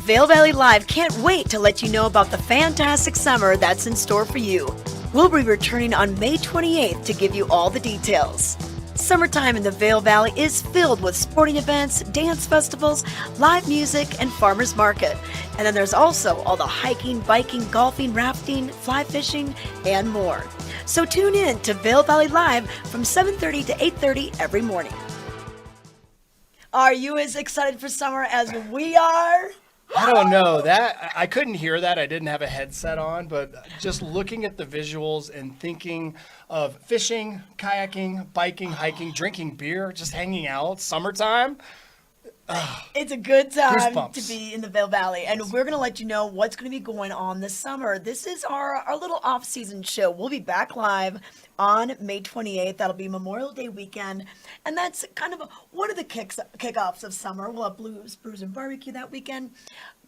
Vail Valley Live can't wait to let you know about the fantastic summer that's in store for you. We'll be returning on May 28th to give you all the details. Summertime in the Vail Valley is filled with sporting events, dance festivals, live music, and farmers market. And then there's also all the hiking, biking, golfing, rafting, fly fishing, and more. So tune in to Vail Valley Live from 7:30 to 8:30 every morning. Are you as excited for summer as we are? I don't know that I couldn't hear that. I didn't have a headset on, but just looking at the visuals and thinking of fishing, kayaking, biking, hiking, drinking beer, just hanging out, summertime. It's a good time Goosebumps. to be in the Vail Valley, and we're going to let you know what's going to be going on this summer. This is our little off-season show. We'll be back live on May 28th. That'll be Memorial Day weekend, and that's kind of one of the kickoffs of summer. We'll have Blues, Brews, and Barbecue that weekend,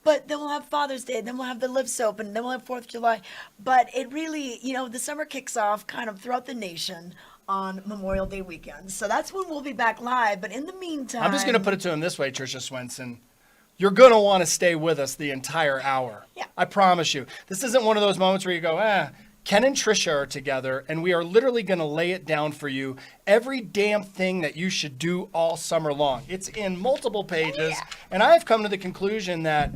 but then we'll have Father's Day, then we'll have the Live Soap, and then we'll have 4th of July. But it really, the summer kicks off kind of throughout the nation on Memorial Day weekend. So that's when we'll be back live. But in the meantime, I'm just going to put it to him this way, Tricia Swenson. You're going to want to stay with us the entire hour. Yeah. I promise you. This isn't one of those moments where you go, Ken and Tricia are together, and we are literally going to lay it down for you. Every damn thing that you should do all summer long. It's in multiple pages. Yeah. And I've come to the conclusion that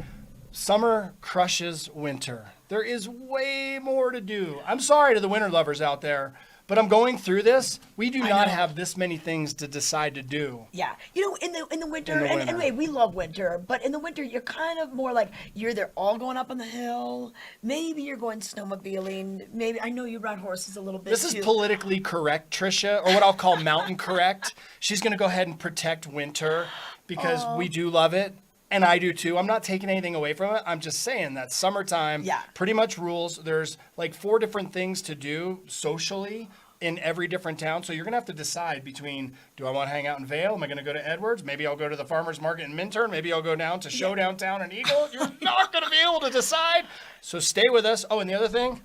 summer crushes winter. There is way more to do. I'm sorry to the winter lovers out there, but I'm going through this. We do not have this many things to decide to do. Yeah. In the winter, and anyway, we love winter, but in the winter, you're kind of more like, you're either all going up on the hill, maybe you're going snowmobiling, maybe, I know you ride horses a little bit This too. is politically correct, Tricia, or what I'll call mountain correct. She's going to go ahead and protect winter because we do love it. And I do too. I'm not taking anything away from it. I'm just saying that summertime pretty much rules. There's like 4 different things to do socially in every different town. So you're going to have to decide between, do I want to hang out in Vail? Am I going to go to Edwards? Maybe I'll go to the farmer's market in Minturn. Maybe I'll go down to Showdown Town in Eagle. You're not going to be able to decide. So stay with us. Oh, and the other thing,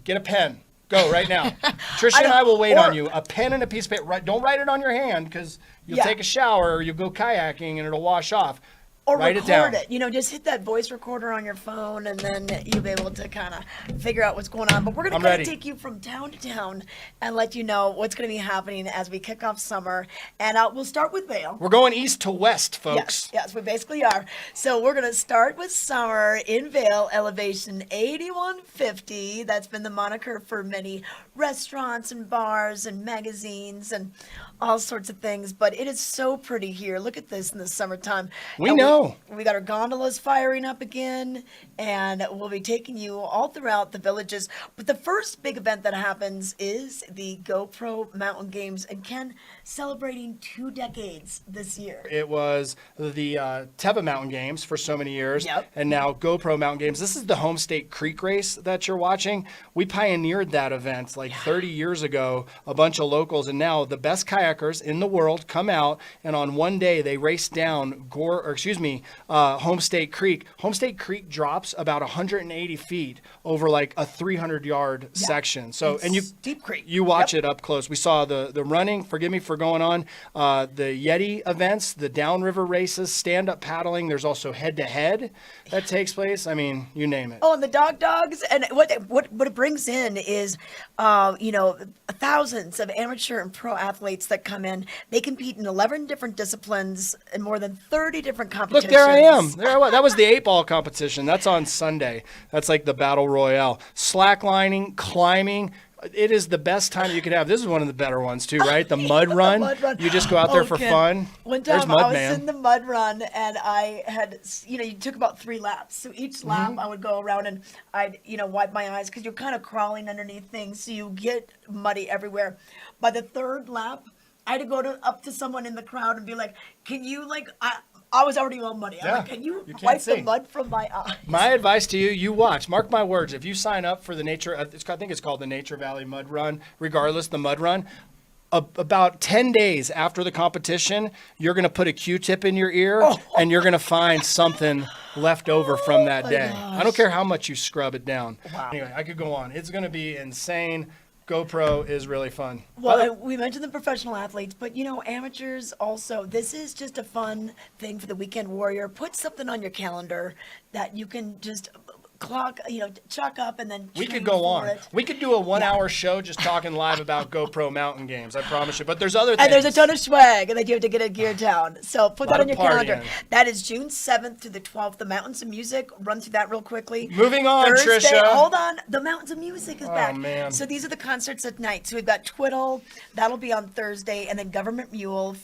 get a pen. Go right now. Tricia and I will wait on you. A pen and a piece of paper. Don't write it on your hand because you'll take a shower or you'll go kayaking and it'll wash off. Or write record it down. Just hit that voice recorder on your phone, and then you'll be able to kind of figure out what's going on. But we're going to kind of take you from town to town and let you know what's going to be happening as we kick off summer. And we'll start with Vail. We're going east to west, folks. Yes, we basically are. So we're going to start with summer in Vail, elevation 8150. That's been the moniker for many restaurants and bars and magazines and all sorts of things. But it is so pretty here. Look at this in the summertime. We know. We got our gondolas firing up again, and we'll be taking you all throughout the villages. But the first big event that happens is the Gopro Mountain Games, and Ken, celebrating 2 decades this year. It was the Teva Mountain Games for so many years, Yep. and now GoPro Mountain Games. This is the Home State Creek race that you're watching. We pioneered that event like 30 years ago, a bunch of locals, and now the best kayakers in the world come out, and on one day they race down Home State Creek. Home State Creek drops about 180 feet over like a 300-yard section. So, and Deep Creek. You watch it up close. We saw the running. Forgive me for going on. The Yeti events, the downriver races, stand-up paddling. There's also head-to-head that takes place. I mean, you name it. Oh, and the dogs, and what it brings in is, thousands of amateur and pro athletes that come in. They compete in 11 different disciplines and more than 30 different competitions. Look, there I am. That was the 8-ball competition. That's on Sunday. That's like the battle royale. Slacklining, climbing. It is the best time you could have. This is one of the better ones too, right? The mud run. Mud run. You just go out there for Ken, fun. One time Mud I was Man. in the mud run, and I had, you took about 3 laps. So each lap I would go around and I'd, wipe my eyes because you're kind of crawling underneath things, so you get muddy everywhere. By the 3rd lap, I had to go up to someone in the crowd and be like, "Can you I was already all muddy. I'm like, can you wipe the mud from my eyes?" My advice to you watch. Mark my words. If you sign up for the I think it's called the Nature Valley Mud Run, regardless, the mud run, about 10 days after the competition, you're going to put a Q-tip in your ear and you're going to find something left over from that day. Gosh. I don't care how much you scrub it down. Wow. Anyway, I could go on. It's going to be insane. GoPro is really fun. Well, we mentioned the professional athletes, but amateurs also. This is just a fun thing for the weekend warrior. Put something on your calendar that you can just chalk up and then we could train go for on. it. We could do a 1 hour show just talking live about GoPro mountain games. I promise you. But there's other things. And there's a ton of swag, and then you have to get it geared down. So put that on your calendar. partying. That is June 7th to the 12th. The Mountains of Music. Run through that real quickly. Moving on, Thursday, Trisha. Hold on. The Mountains of Music is back. Man. So these are the concerts at night. So we've got Twiddle. That'll be on Thursday. And then Government Mule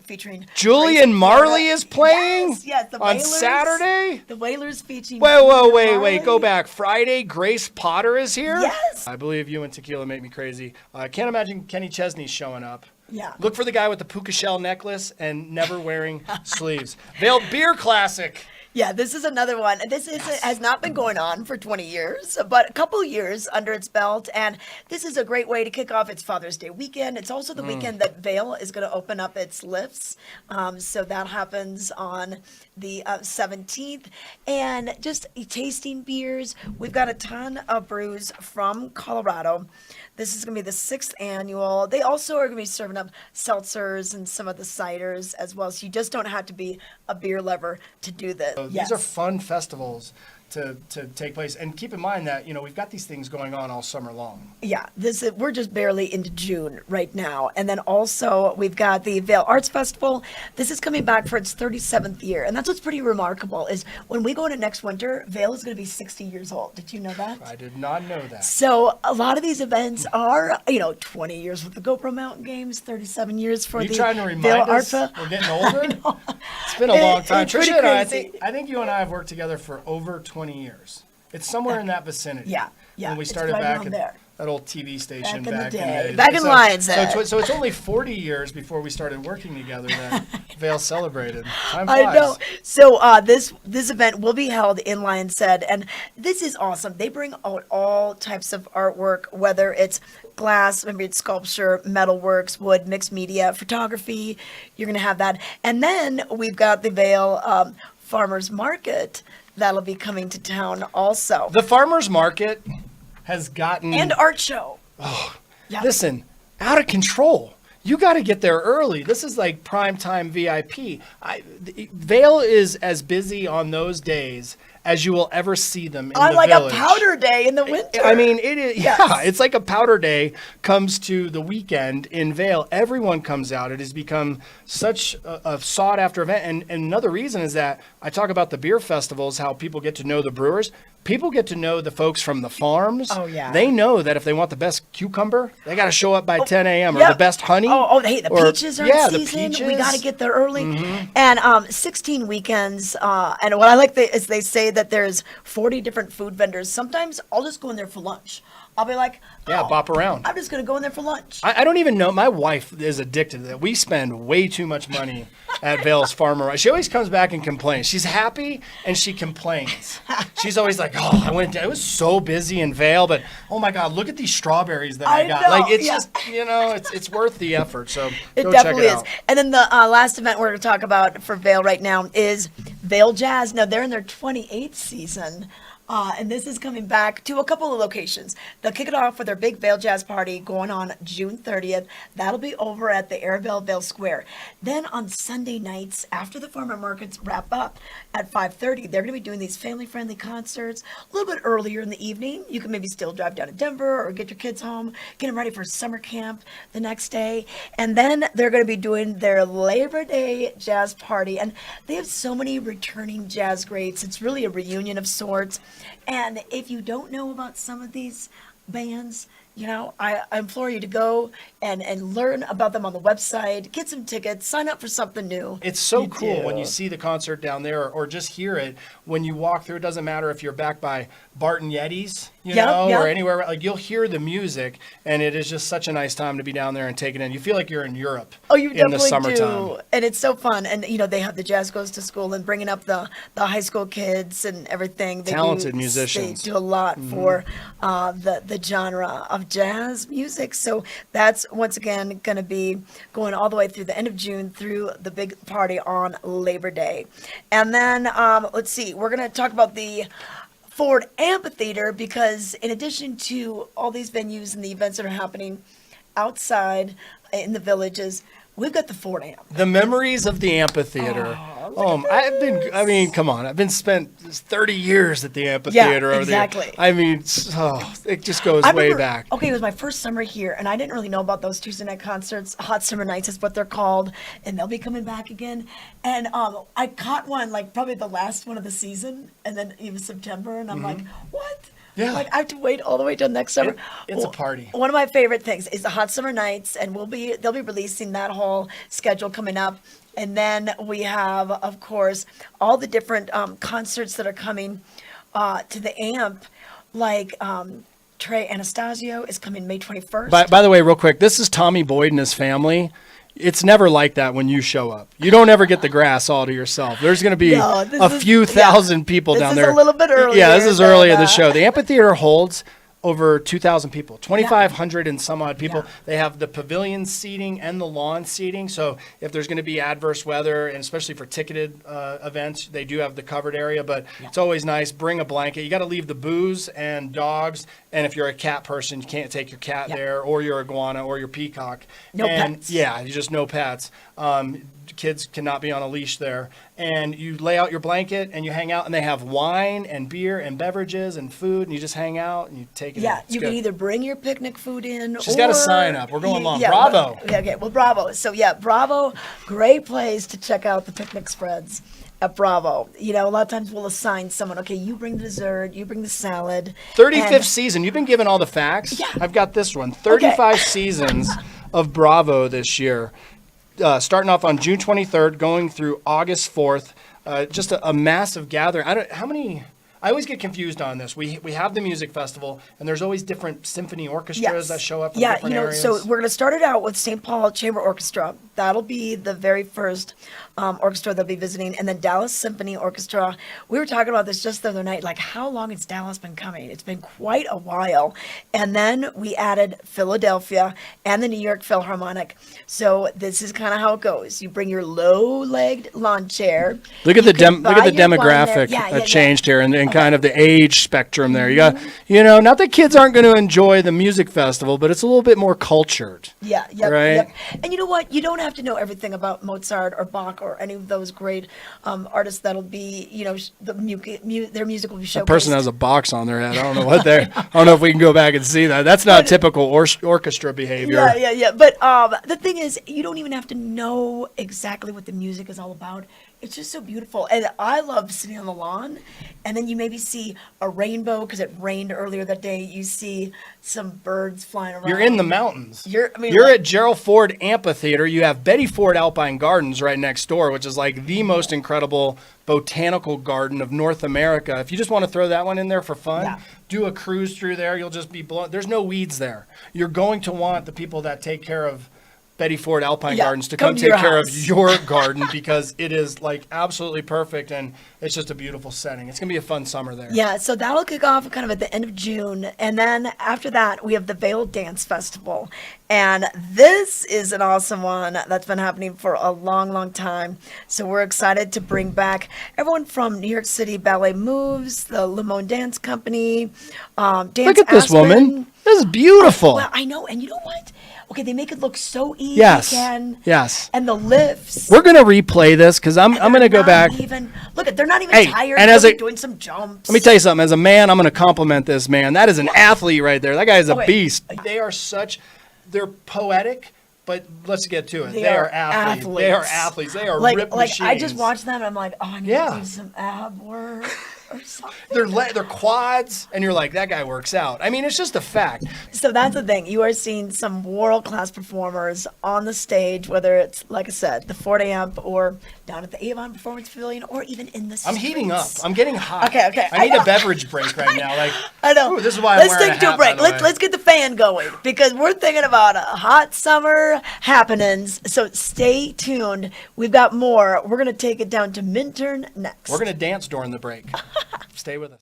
featuring Julian Grace Marley Florida. is playing Yes, the on Wailers. Saturday? The Wailers featuring Whoa, wait. Marley. Go back. Friday, Grace Potter is here? Yes. I believe you and tequila make me crazy. I can't imagine Kenny Chesney's showing up. Yeah. Look for the guy with the puka shell necklace and never wearing sleeves. Vail Beer Classic. Yeah, this is another one. This has not been going on for 20 years, but a couple years under its belt. And this is a great way to kick off its Father's Day weekend. It's also the weekend that Vail is going to open up its lifts. So that happens on the 17th. And just tasting beers. We've got a ton of brews from Colorado. This is going to be the 6th annual. They also are going to be serving up seltzers and some of the ciders as well. So you just don't have to be a beer lover to do this. So these are fun festivals to take place. And keep in mind that, we've got these things going on all summer long. Yeah, we're just barely into June right now. And then also we've got the Vail Arts Festival. This is coming back for its 37th year. And that's what's pretty remarkable is when we go into next winter, Vail is going to be 60 years old. Did you know that? I did not know that. So a lot of these events are, 20 years with the Gopro Mountain Games, 37 years for Are you the trying to Vail remind Arts us Festival. we're getting older? It's been a long time. It's pretty Trisha and crazy. I think you and I have worked together for over 20 years. It's somewhere in that vicinity. Yeah. When we It's started right back around at there. that old TV station Back in the back day. days. Back in Lions So Head. it's only 40 years before we started working together that Vail celebrated. Time I flies. know. So this event will be held in Lions Head, and this is awesome. They bring out all types of artwork, whether it's glass, maybe it's sculpture, metalworks, wood, mixed media, photography. You're going to have that. And then we've got the Vail Farmers Market that'll be coming to town also. The farmers market has gotten And art show. Yeah. Listen, out of control. You got to get there early. This is like prime time VIP. Vail is as busy on those days as you will ever see them in On the like village. a powder day in the winter. I mean, it is. Yes. Yeah, it's like a powder day comes to the weekend in Vail. Everyone comes out. It has become such a sought after event. And another reason is that I talk about the beer festivals, how people get to know the brewers. People get to know the folks from the farms. Oh, yeah. They know that if they want the best cucumber, they got to show up by 10 a.m. or Yep. the best honey. Hey, the peaches are in the season. peaches. We got to get there early. And 16 weekends. And what I like is they say that there's 40 different food vendors. Sometimes I'll just go in there for lunch. I'll be like, bop around. I'm just going to go in there for lunch. I don't even know. My wife is addicted to that. We spend way too much money at Vail's Farmer. She always comes back and complains. She's happy and she complains. She's always like, it was so busy in Vail, but oh my God, look at these strawberries that I got. know, Like it's yeah. just, it's worth the effort. So It go definitely check it is. out. And then the last event we're going to talk about for Vail right now is Vail Jazz. Now, they're in their 28th season. And this is coming back to a couple of locations. They'll kick it off with their big Vail Jazz Party going on June 30th. That'll be over at the Arabelle Vail Square. Then on Sunday nights, after the farmer markets wrap up at 5:30, they're going to be doing these family-friendly concerts a little bit earlier in the evening. You can maybe still drive down to Denver or get your kids home, get them ready for summer camp the next day. And then they're going to be doing their Labor Day Jazz Party. And they have so many returning jazz greats. It's really a reunion of sorts. And if you don't know about some of these bands, I implore you to go and learn about them on the website, get some tickets, sign up for something new. It's so cool when you see the concert down there or just hear it when you walk through. It doesn't matter if you're back by Barton Yetis, or anywhere. Like you'll hear the music, and it is just such a nice time to be down there and take it in. You feel like you're in Europe. Oh, you in definitely the summertime. do, and it's so fun. And they have the Jazz Goes to School and bringing up the high school kids and everything. Talented musicians. They do a lot for the genre of jazz music. So that's once again going to be going all the way through the end of June through the big party on Labor Day. And then let's see, we're going to talk about the Ford Amphitheater because in addition to all these venues and the events that are happening outside in the villages, we've got the Ford Amp. The memories of the amphitheater. Come on. I've been spent 30 years at the amphitheater over there. I mean, it just goes way back. Okay, it was my first summer here, and I didn't really know about those Tuesday night concerts. Hot Summer Nights is what they're called, and they'll be coming back again. And I caught one, like probably the last one of the season, and then it was September, and I'm like, what? Yeah. Like I have to wait all the way till next summer. It's a party. One of my favorite things is the Hot Summer Nights, and they'll be releasing that whole schedule coming up. And then we have, of course, all the different concerts that are coming to the Amp, like Trey Anastasio is coming May 21st. By the way, real quick, this is Tommy Boyd and his family. It's never like that when you show up. You don't ever get the grass all to yourself. There's going to be a few thousand people down there. This is a little bit earlier. Yeah, this is early in the show. The amphitheater holds over 2,000 people, 2,500 and some odd people. Yeah. They have the pavilion seating and the lawn seating. So if there's going to be adverse weather, and especially for ticketed events, they do have the covered area. But it's always nice. Bring a blanket. You got to leave the booze and dogs. And if you're a cat person, you can't take your cat there, or your iguana, or your peacock. No pets. Yeah, you just no pets. Kids cannot be on a leash there. And you lay out your blanket and you hang out, and they have wine and beer and beverages and food, and you just hang out and you take it in. Yeah, you can either bring your picnic food in, She's got a sign up. We're going long. Bravo. Bravo. So Bravo, great place to check out the picnic spreads at Bravo. You know, a lot of times we'll assign someone, okay, you bring the dessert, you bring the salad. 35th season. You've been given all the facts. Yeah. I've got this one. 35 seasons of Bravo this year. Starting off on June 23rd, going through August 4th. Just a massive gathering. I always get confused on this. We have the music festival, and there's always different symphony orchestras that show up in different areas. So we're going to start it out with St. Paul Chamber Orchestra. That'll be the very first orchestra they'll be visiting. And then Dallas Symphony Orchestra. We were talking about this just the other night, like how long has Dallas been coming? It's been quite a while. And then we added Philadelphia and the New York Philharmonic. So this is kind of how it goes. You bring your low-legged lawn chair. Look at the demographic changed here, and kind of the age spectrum there. You got, not that kids aren't going to enjoy the music festival, but it's a little bit more cultured. Right? And you know what? You don't have to know everything about Mozart or Bach or any of those great artists that'll be, their music will be showcased. The person has a box on their head. I don't know what I don't know if we can go back and see that. That's not typical orchestra behavior. Yeah. But the thing is, you don't even have to know exactly what the music is all about. It's just so beautiful. And I love sitting on the lawn, and then you maybe see a rainbow because it rained earlier that day. You see some birds flying around. You're in the mountains. You're at Gerald Ford Amphitheater. You have Betty Ford Alpine Gardens right next door, which is like the most incredible botanical garden of North America. If you just want to throw that one in there for fun, do a cruise through there. You'll just be blown. There's no weeds there. You're going to want the people that take care of Betty Ford Alpine Gardens to come take care of your garden, because it is like absolutely perfect, and it's just a beautiful setting. It's going to be a fun summer there. Yeah, so that'll kick off kind of at the end of June. And then after that, we have the Vail Dance Festival. And this is an awesome one that's been happening for a long, long time. So we're excited to bring back everyone from New York City Ballet Moves, the Limon Dance Company, Dance Look at this woman. This is beautiful. Well, I know. And you know what? Okay, they make it look so easy. Yes. And the lifts. We're gonna replay this because I'm gonna go back. They're not even tired. And they're doing some jumps. Let me tell you something. As a man, I'm gonna compliment this man. That is an athlete right there. That guy is a beast. They're poetic, but let's get to it. They are athletes. They are athletes. They are ripped machines. I just watched them and I'm like, I need to do some ab work. Or something. They're quads, and you're like, that guy works out. I mean, it's just a fact. So that's the thing. You are seeing some world-class performers on the stage, whether it's, like I said, the Ford Amp or down at the Avon Performance Pavilion or even in the streets. I'm heating up. I'm getting hot. Okay. I need a beverage break right now. I know. Ooh, this is why I'm wearing a hat, take a break. Let's get the fan going, because we're thinking about a hot summer happenings. So stay tuned. We've got more. We're going to take it down to Minturn next. We're going to dance during the break. Stay with us.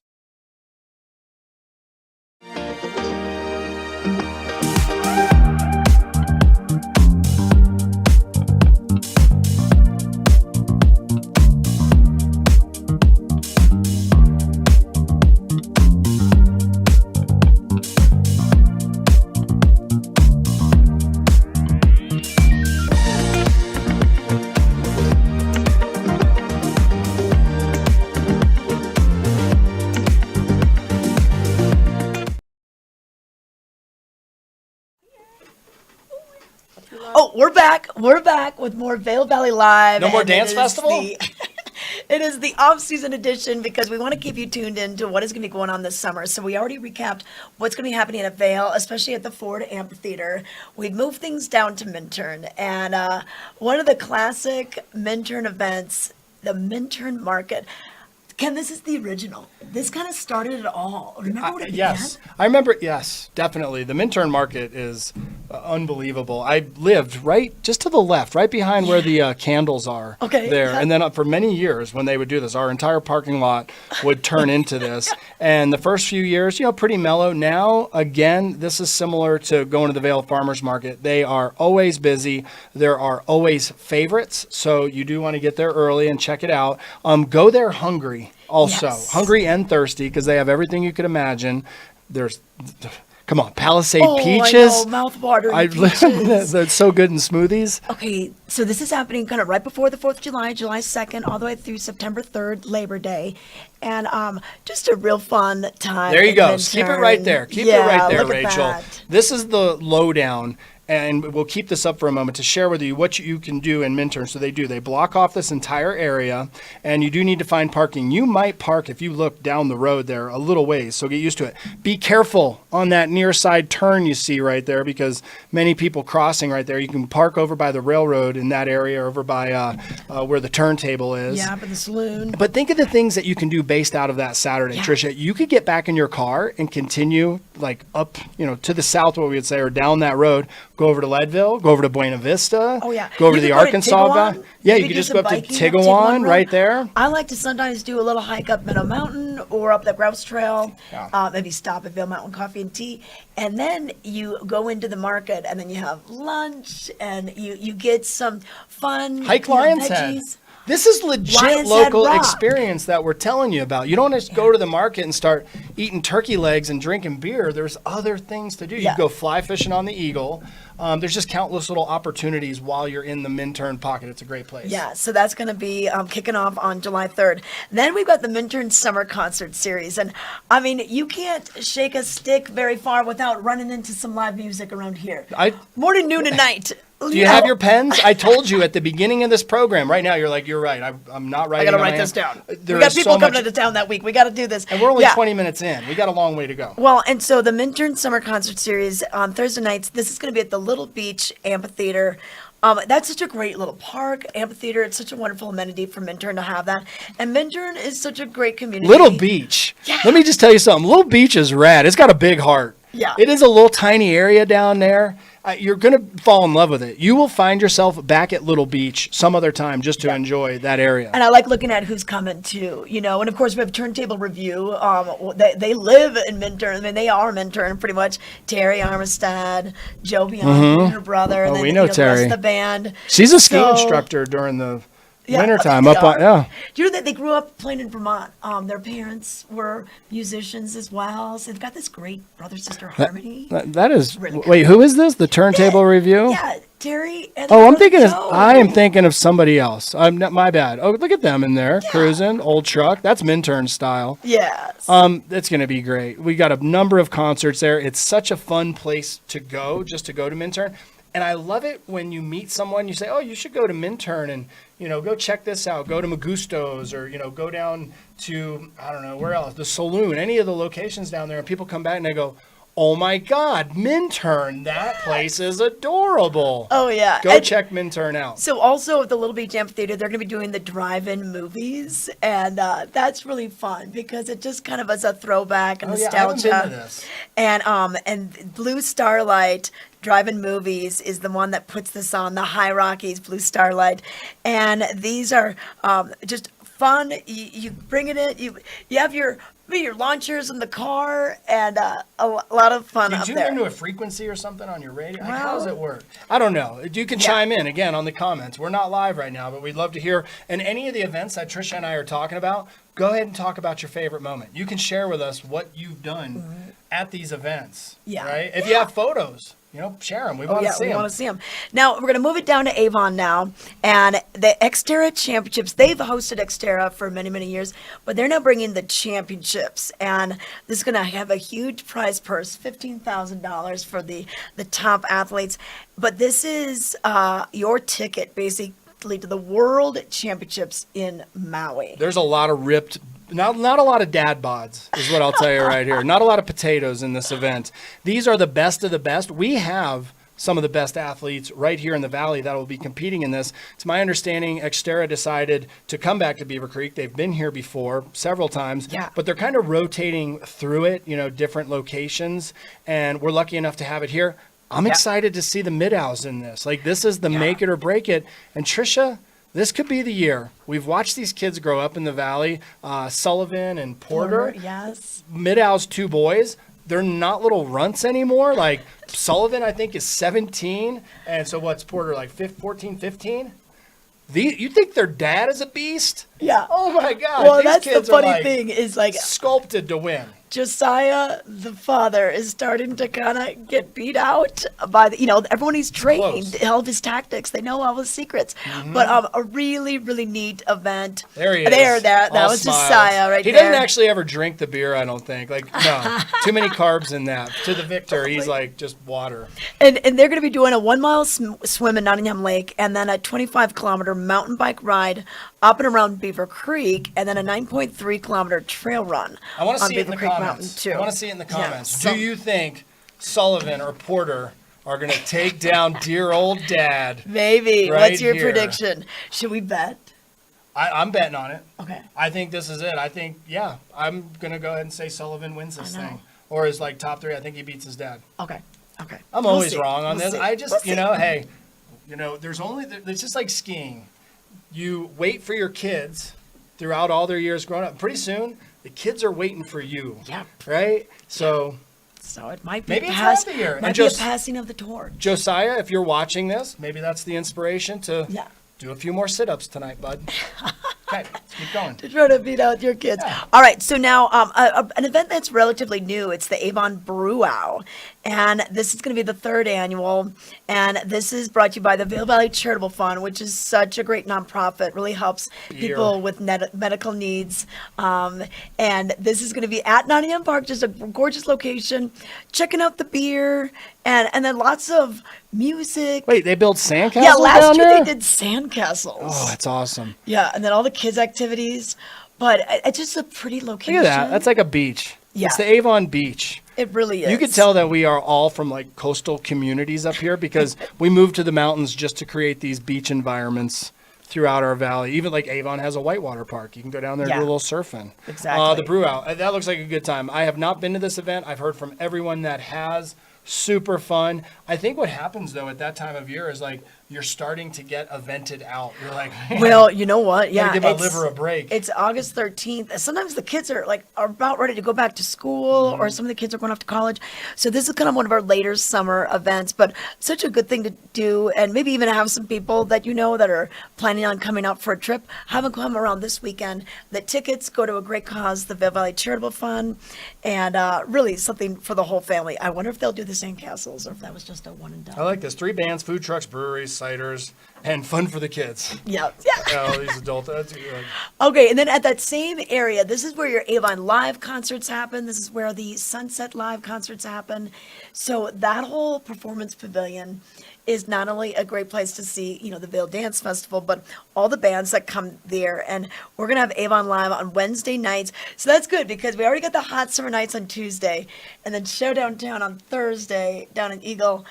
Well, we're back. We're back with more Vail Valley Live. No more dance festival? It is the off-season edition because we want to keep you tuned in to what is going to be going on this summer. So we already recapped what's going to be happening at Vail, especially at the Ford Amphitheater. We've moved things down to Minturn. And one of the classic Minturn events, the Minturn Market. Ken, this is the original. This kind of started it all. Remember what it began? Yes, I remember. Yes, definitely. The Minturn Market is unbelievable. I lived right just to the left, right behind where the candles are. Okay. There, yeah. and then for many years, when they would do this, our entire parking lot would turn into this. And the first few years, pretty mellow. Now, again, this is similar to going to the Vail Farmers Market. They are always busy. There are always favorites, so you do want to get there early and check it out. Go there hungry. Also, Yes. hungry and thirsty because they have everything you could imagine. There's, come on, Palisade peaches. I know, mouth-watering peaches. They're so good in smoothies. Okay, so this is happening kind of right before the 4th of July, July 2nd, all the way through September 3rd, Labor Day. And just a real fun time. There you go. Minturn. Keep it right there. Keep it right there, Rachel. This is the lowdown. And we'll keep this up for a moment to share with you what you can do in Minturn. So they block off this entire area, and you do need to find parking. You might park if you look down the road there a little ways, so get used to it. Be careful on that near side turn you see right there, because many people crossing right there. You can park over by the railroad in that area, over by where the turntable is. Yeah, by the saloon. But think of the things that you can do based out of that Saturday, Tricia. You could get back in your car and continue like up, to the south, what we would say, or down that road. Go over to Leadville, go over to Buena Vista. Oh, yeah. Go over You to the could go to Arkansas Valley. Yeah, you could just go up to Tigawon right there. I like to sometimes do a little hike up Meadow Mountain or up the Grouse Trail. Yeah. Maybe stop at Vail Mountain Coffee and Tea. And then you go into the market and then you have lunch and you get some fun Hike Lion's Head. veggies. This is legit Lion's local Head Rock. experience that we're telling you about. You don't just go to the market and start eating turkey legs and drinking beer. There's other things to do. You Yeah. can go fly fishing on the Eagle. There's just countless little opportunities while you're in the Minturn pocket. It's a great place. Yeah, so that's going to be kicking off on July 3rd. Then we've got the Minturn Summer Concert Series. And, I mean, you can't shake a stick very far without running into some live music around here. Morning, noon, and night. Do you have your pens? I told you at the beginning of this program. Right now, you're like, you're right. I'm not writing. I got to write this down. There We got is people so coming much, into town that week. We got to do this. and we're only 20 minutes in. We got a long way to go. Well, and so the Minturn Summer Concert Series on Thursday nights, this is going to be at the Little Beach Amphitheater. That's such a great little park, amphitheater. It's such a wonderful amenity for Minturn to have that. And Minturn is such a great community. Little Beach. Yeah. Let me just tell you something. Little Beach is rad. It's got a big heart. Yeah. It is a little tiny area down there. You're going to fall in love with it. You will find yourself back at Little Beach some other time just to enjoy that area. And I like looking at who's coming too, and of course we have Turntable Review. They live in Minturn. I mean, they are Minturn pretty much. Terry Armistad, Joe Bianchi, and her brother. And Oh, then, we know the Terry. rest of the band. She's a ski So- instructor during the Yeah, wintertime. they Up on, are. Do you know that they grew up playing in Vermont? Their parents were musicians as well, so they've got this great brother-sister harmony. That is. Really Wait, who is this? The Turntable Review? Yeah, Terry and Oh, their I'm brother thinking. Joe. I am thinking of somebody else. I'm not. My bad. Oh, look at them in there cruising. Old truck. That's Minturn style. Yes. It's going to be great. We got a number of concerts there. It's such a fun place to go, just to go to Minturn. And I love it when you meet someone, you say, oh, you should go to Minturn and, go check this out. Go to Magusto's or, go down to, I don't know, where else? The Saloon, any of the locations down there. And people come back and they go, oh my God, Minturn, that place is adorable. Oh, yeah. Go check Minturn out. So also at the Little Beach Amphitheater, they're going to be doing the drive-in movies, and that's really fun because it just kind of is a throwback and nostalgia. I haven't been to this. And Blue Starlight Drive-In Movies is the one that puts this on, the High Rockies Blue Starlight, and these are just fun. You bring it in. You have your launchers in the car, and a lot of fun up Did you there. into a frequency or something on your radio? Well- How does it work? I don't know. You can chime in again on the comments. We're not live right now, but we'd love to hear. And any of the events that Tricia and I are talking about, go ahead and talk about your favorite moment. You can share with us what you've done at these events. Yeah. Right? If you have photos, share them. We want to see them. We want to see them. Now, we're going to move it down to Avon now. And the Xterra Championships, they've hosted Xterra for many, many years, but they're now bringing the championships. And this is going to have a huge prize purse, $15,000 for the top athletes. But this is your ticket, basically, to the World Championships in Maui. There's a lot of ripped, not a lot of dad bods is what I'll tell you right here. Not a lot of potatoes in this event. These are the best of the best. We have some of the best athletes right here in the Valley that will be competing in this. It's my understanding Xterra decided to come back to Beaver Creek. They've been here before several times, but they're kind of rotating through it, different locations, and we're lucky enough to have it here. I'm excited to see the Mid-Ows in this. Like, this is the make it or break it. And Tricia, this could be the year. We've watched these kids grow up in the Valley. Sullivan and Porter. Yes. Mid-Ow's 2 boys. They're not little runts anymore. Like, Sullivan, I think, is 17. And so what's Porter, like 14, 15? You think their dad is a beast? Yeah. Oh, my God. Well, these that's kids the funny are thing is, like, sculpted to win. Josiah, the father, is starting to kind of get beat out by everyone he's trained, all of his tactics. They know all his secrets. But a really, really neat event. There he is. That was smiles. Josiah right He there. doesn't actually ever drink the beer, I don't think. Like, no, too many carbs in that. To the victor, he's like just water. And they're going to be doing a 1 mile swim in Nottingham Lake, and then a 25-kilometer mountain bike ride up and around Beaver Creek, and then a 9.3-kilometer trail run. I want to see it in Beaver the Creek comments. Mountain, too. I want to see it in the comments. Yeah, Do you think Sullivan or Porter are going to take down dear old dad? Maybe. Right What's your here? prediction? Should we bet? I'm betting on it. Okay. I think this is it. I think, I'm going to go ahead and say Sullivan wins this thing. Or is like top 3. I think he beats his dad. Okay. I'm always wrong on this. See. I just, hey, there's just like skiing. You wait for your kids throughout all their years growing up. Pretty soon, the kids are waiting for you. Yep. Right? So it might be maybe it's half the year. Might be a passing of the torch. Josiah, if you're watching this, maybe that's the inspiration to do a few more sit-ups tonight, bud. Okay, let's keep going. To try to beat out your kids. Yeah. All right, so now an event that's relatively new. It's the Avon Brewow, and this is going to be the 3rd annual, and this is brought to you by the Vail Valley Charitable Fund, which is such a great nonprofit. Really helps people with medical needs, and this is going to be at Nottingham Park, just a gorgeous location. Checking out the beer, and then lots of music. Wait, they built sandcastles Yeah, last down year there? they did sandcastles. Oh, that's awesome. Yeah, and then all the kids' activities. But it's just a pretty location. Look at that. That's like a beach. Yeah. It's the Avon Beach. It really is. You could tell that we are all from like coastal communities up here because we moved to the mountains just to create these beach environments throughout our valley. Even like Avon has a whitewater park. You can go down there and do a little surfing. Exactly. The Brewow. That looks like a good time. I have not been to this event. I've heard from everyone that has. Super fun. I think what happens though at that time of year is like you're starting to get evented out. You're like, well, you know what? Yeah, give my liver a break. It's August 13th. Sometimes the kids are about ready to go back to school, or some of the kids are going off to college. So this is kind of one of our later summer events, but such a good thing to do, and maybe even have some people that that are planning on coming out for a trip. Have them come around this weekend. The tickets go to a great cause, the Vail Valley Charitable Fund, and really something for the whole family. I wonder if they'll do the sandcastles or if that was just a one and done. I like this. 3 bands, food trucks, breweries, ciders, and fun for the kids. Yeah. All these adult. Okay, and then at that same area, this is where your Avon Live concerts happen. This is where the Sunset Live concerts happen. So that whole performance pavilion is not only a great place to see, the Vail Dance Festival, but all the bands that come there. And we're going to have Avon Live on Wednesday nights. So that's good because we already got the Hot Summer Nights on Tuesday and then Showdown Town on Thursday down in Eagle.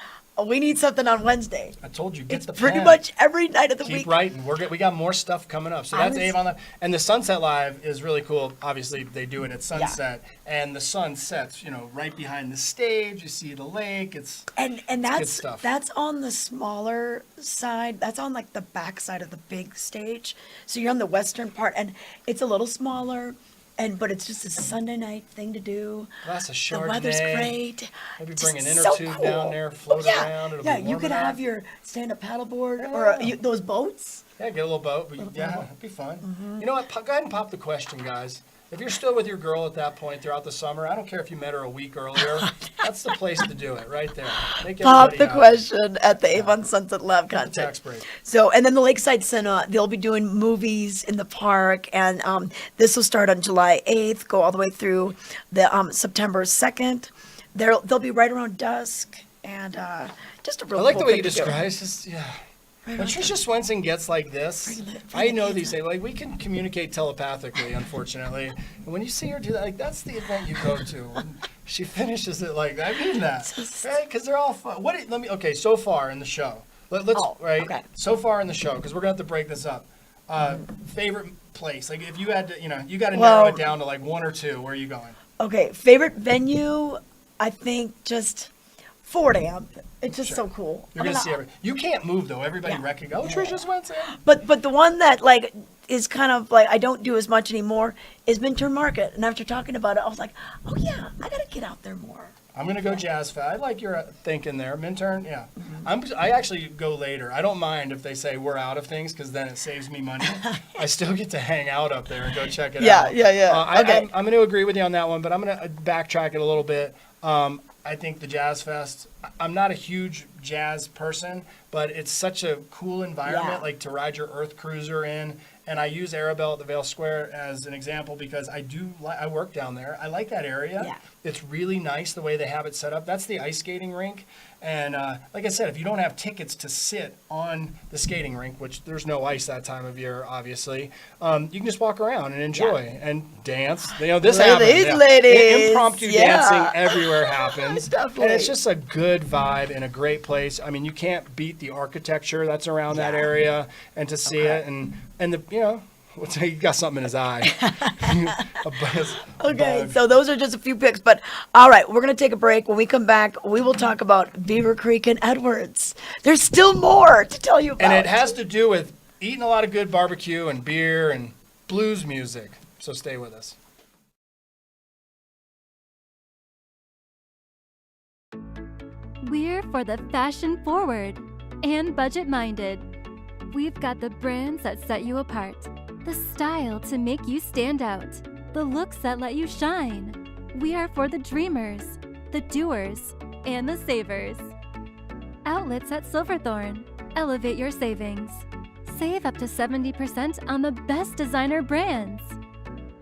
We need something on Wednesday. I told you, get the pen. Pretty much every night of the week. Keep writing. We got more stuff coming up. So that's Avon Live. And the Sunset Live is really cool. Obviously, they do it at sunset. Yeah. And the sun sets, right behind the stage. You see the lake. It's that's good stuff. That's on the smaller side. That's on like the back side of the big stage. So you're on the western part, and it's a little smaller. But it's just a Sunday night thing to do. Glass of Chardonnay. The weather's great. Maybe bring an inner tube down there, float around. It'll be you could have your stand-up paddleboard or those boats. Yeah, get a little boat. But it'd be fun. Mm-hmm. You know what? Go ahead and pop the question, guys. If you're still with your girl at that point throughout the summer, I don't care if you met her a week earlier. That's the place to do it, right there. Make Pop the happy. question at the Avon Sunset Lab concert. Tax break. So, and then the Lakeside Cinema, they'll be doing movies in the park, and this will start on July 8th, go all the way through the September 2nd. They'll be right around dusk, and just a real I like cool the way you thing to do. describe it. Just, yeah. When Tricia Swenson gets like this, I know these things. Like, we can communicate telepathically, unfortunately. And when you see her do that, like, that's the event you go to. When she finishes it like that. I mean that, right? Because they're all fun. Okay, so far in the show. Okay. So far in the show, because we're going to have to break this up. Favorite place? Like, if you had to, you got to narrow it down to like one or two. Where are you going? Okay, favorite venue, I think just Fort Amp. It's just so cool. You're going to see everything. You can't move, though. Everybody recognizes, Tricia Swenson. But the one that, like, is kind of, like, I don't do as much anymore is Minturn Market. And after talking about it, I was like, oh, yeah, I got to get out there more. I'm going to go Jazz Fest. I like your thinking there. Minturn, yeah. I actually go later. I don't mind if they say we're out of things, because then it saves me money. I still get to hang out up there and go check it out. Yeah. Okay. I'm going to agree with you on that one, but I'm going to backtrack it a little bit. I think the Jazz Fest, I'm not a huge jazz person, but it's such a cool environment, like to ride your Earth Cruiser in. And I use Arabelle at the Vail Square as an example because I work down there. I like that area. Yeah. It's really nice the way they have it set up. That's the ice skating rink. And like I said, if you don't have tickets to sit on the skating rink, which there's no ice that time of year, obviously, you can just walk around and enjoy and dance. This happens. Ladies. Impromptu dancing everywhere happens. Definitely. And it's just a good vibe and a great place. I mean, you can't beat the architecture that's around that area, and to see it and the he got something in his eye. Okay, so those are just a few picks, but all right, we're going to take a break. When we come back, we will talk about Beaver Creek and Edwards. There's still more to tell you about. And it has to do with eating a lot of good barbecue and beer and blues music. So stay with us. We're for the fashion forward and budget minded. We've got the brands that set you apart, the style to make you stand out, the looks that let you shine. We are for the dreamers, the doers, and the savers. Outlets at Silverthorne. Elevate your savings. Save up to 70% on the best designer brands.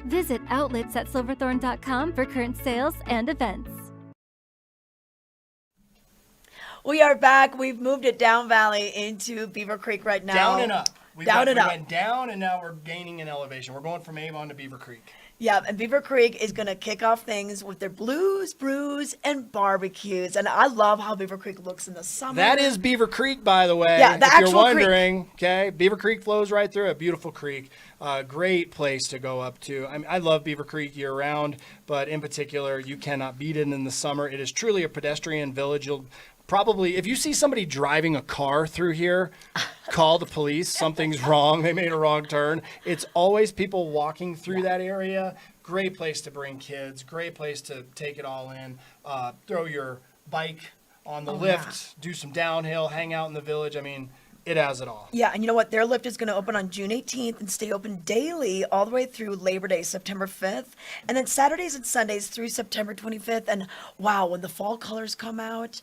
Visit outletsatssilverthorne.com for current sales and events. We are back. We've moved it down valley into Beaver Creek right now. Down and up. We up. went down, and now we're gaining in elevation. We're going from Avon to Beaver Creek. Yeah, and Beaver Creek is going to kick off things with their blues, brews, and barbecues. And I love how Beaver Creek looks in the summer. That is Beaver Creek, by the way. Yeah, the actual If you're wondering, okay, Beaver Creek flows right through it. Beautiful creek. Great place to go up to. I mean, I love Beaver Creek year-round, but in particular, you cannot beat it in the summer. It is truly a pedestrian village. You'll probably, if you see somebody driving a car through here, call the police. Something's wrong. They made a wrong turn. It's always people walking through that area. Great place to bring kids. Great place to take it all in. Throw your bike on the lift. Do some downhill. Hang out in the village. I mean, it has it all. Yeah, and you know what? Their lift is going to open on June 18th and stay open daily all the way through Labor Day, September 5th. And then Saturdays and Sundays through September 25th. And wow, when the fall colors come out,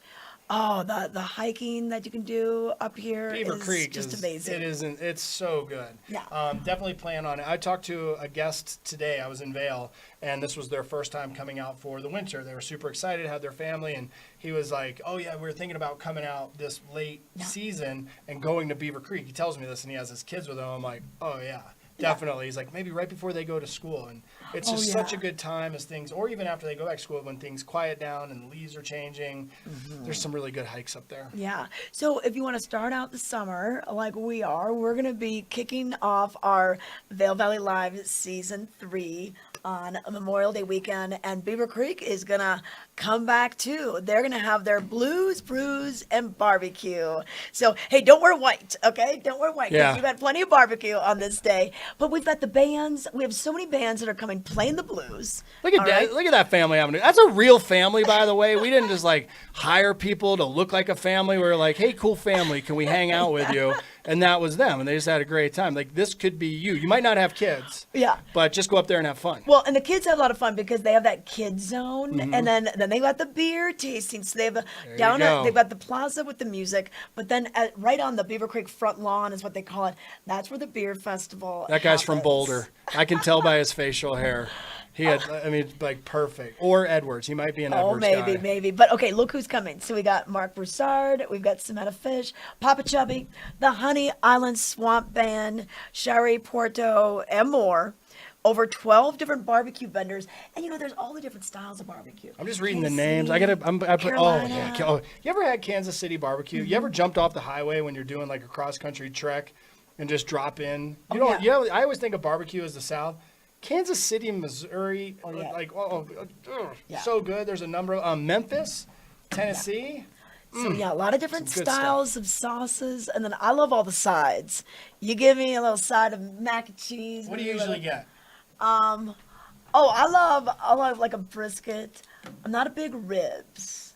oh, the hiking that you can do up here Beaver is Creek just is, amazing. It's so good. Yeah. Definitely plan on it. I talked to a guest today. I was in Vail, and this was their first time coming out for the winter. They were super excited, had their family, and he was like, oh, yeah, we were thinking about coming out this late season and going to Beaver Creek. He tells me this, and he has his kids with him. I'm like, oh, yeah. Definitely. He's like, maybe right before they go to school. And it's just such a good time as things, or even after they go back to school, when things quiet down and the leaves are changing. There's some really good hikes up there. Yeah. So if you want to start out the summer like we are, we're going to be kicking off our Vail Valley Live Season 3 on Memorial Day weekend. And Beaver Creek is going to come back too. They're going to have their blues, brews, and barbecue. So, hey, don't wear white, okay? Don't wear white. Yeah. We've got plenty of barbecue on this day. But we've got the bands. We have so many bands that are coming playing the blues. Look at that! Look at that family avenue. That's a real family, by the way. We didn't just like hire people to look like a family. We're like, hey, cool family, can we hang out with you? and that was them, and they just had a great time. Like, this could be you. You might not have kids. Yeah. But just go up there and have fun. Well, and the kids have a lot of fun because they have that kid zone, and then they got the beer tasting. So they have they've got the plaza with the music, but then right on the Beaver Creek front lawn is what they call it. That's where the beer festival. That guy's from happens. Boulder. I can tell by his facial hair. He had, I mean, like perfect. Or Edwards. He might be an Edwards guy. Maybe. But okay, look who's coming. So we got Mark Broussard, we've got Samantha Fish, Papa Chubby, the Honey Island Swamp Band, Shari Porto, and more. Over 12 different barbecue vendors, and there's all the different styles of barbecue. I'm just reading the Kansas names. City, Carolina. Oh, you ever had Kansas City barbecue? You ever jumped off the highway when you're doing like a cross country trek and just drop in? I always think of barbecue as the South. Kansas City, Missouri, so good. There's a number of Memphis, Tennessee. So a lot of different styles of sauces, and then I love all the sides. You give me a little side of mac and cheese. What do you usually get? I love like a brisket. I'm not a big ribs.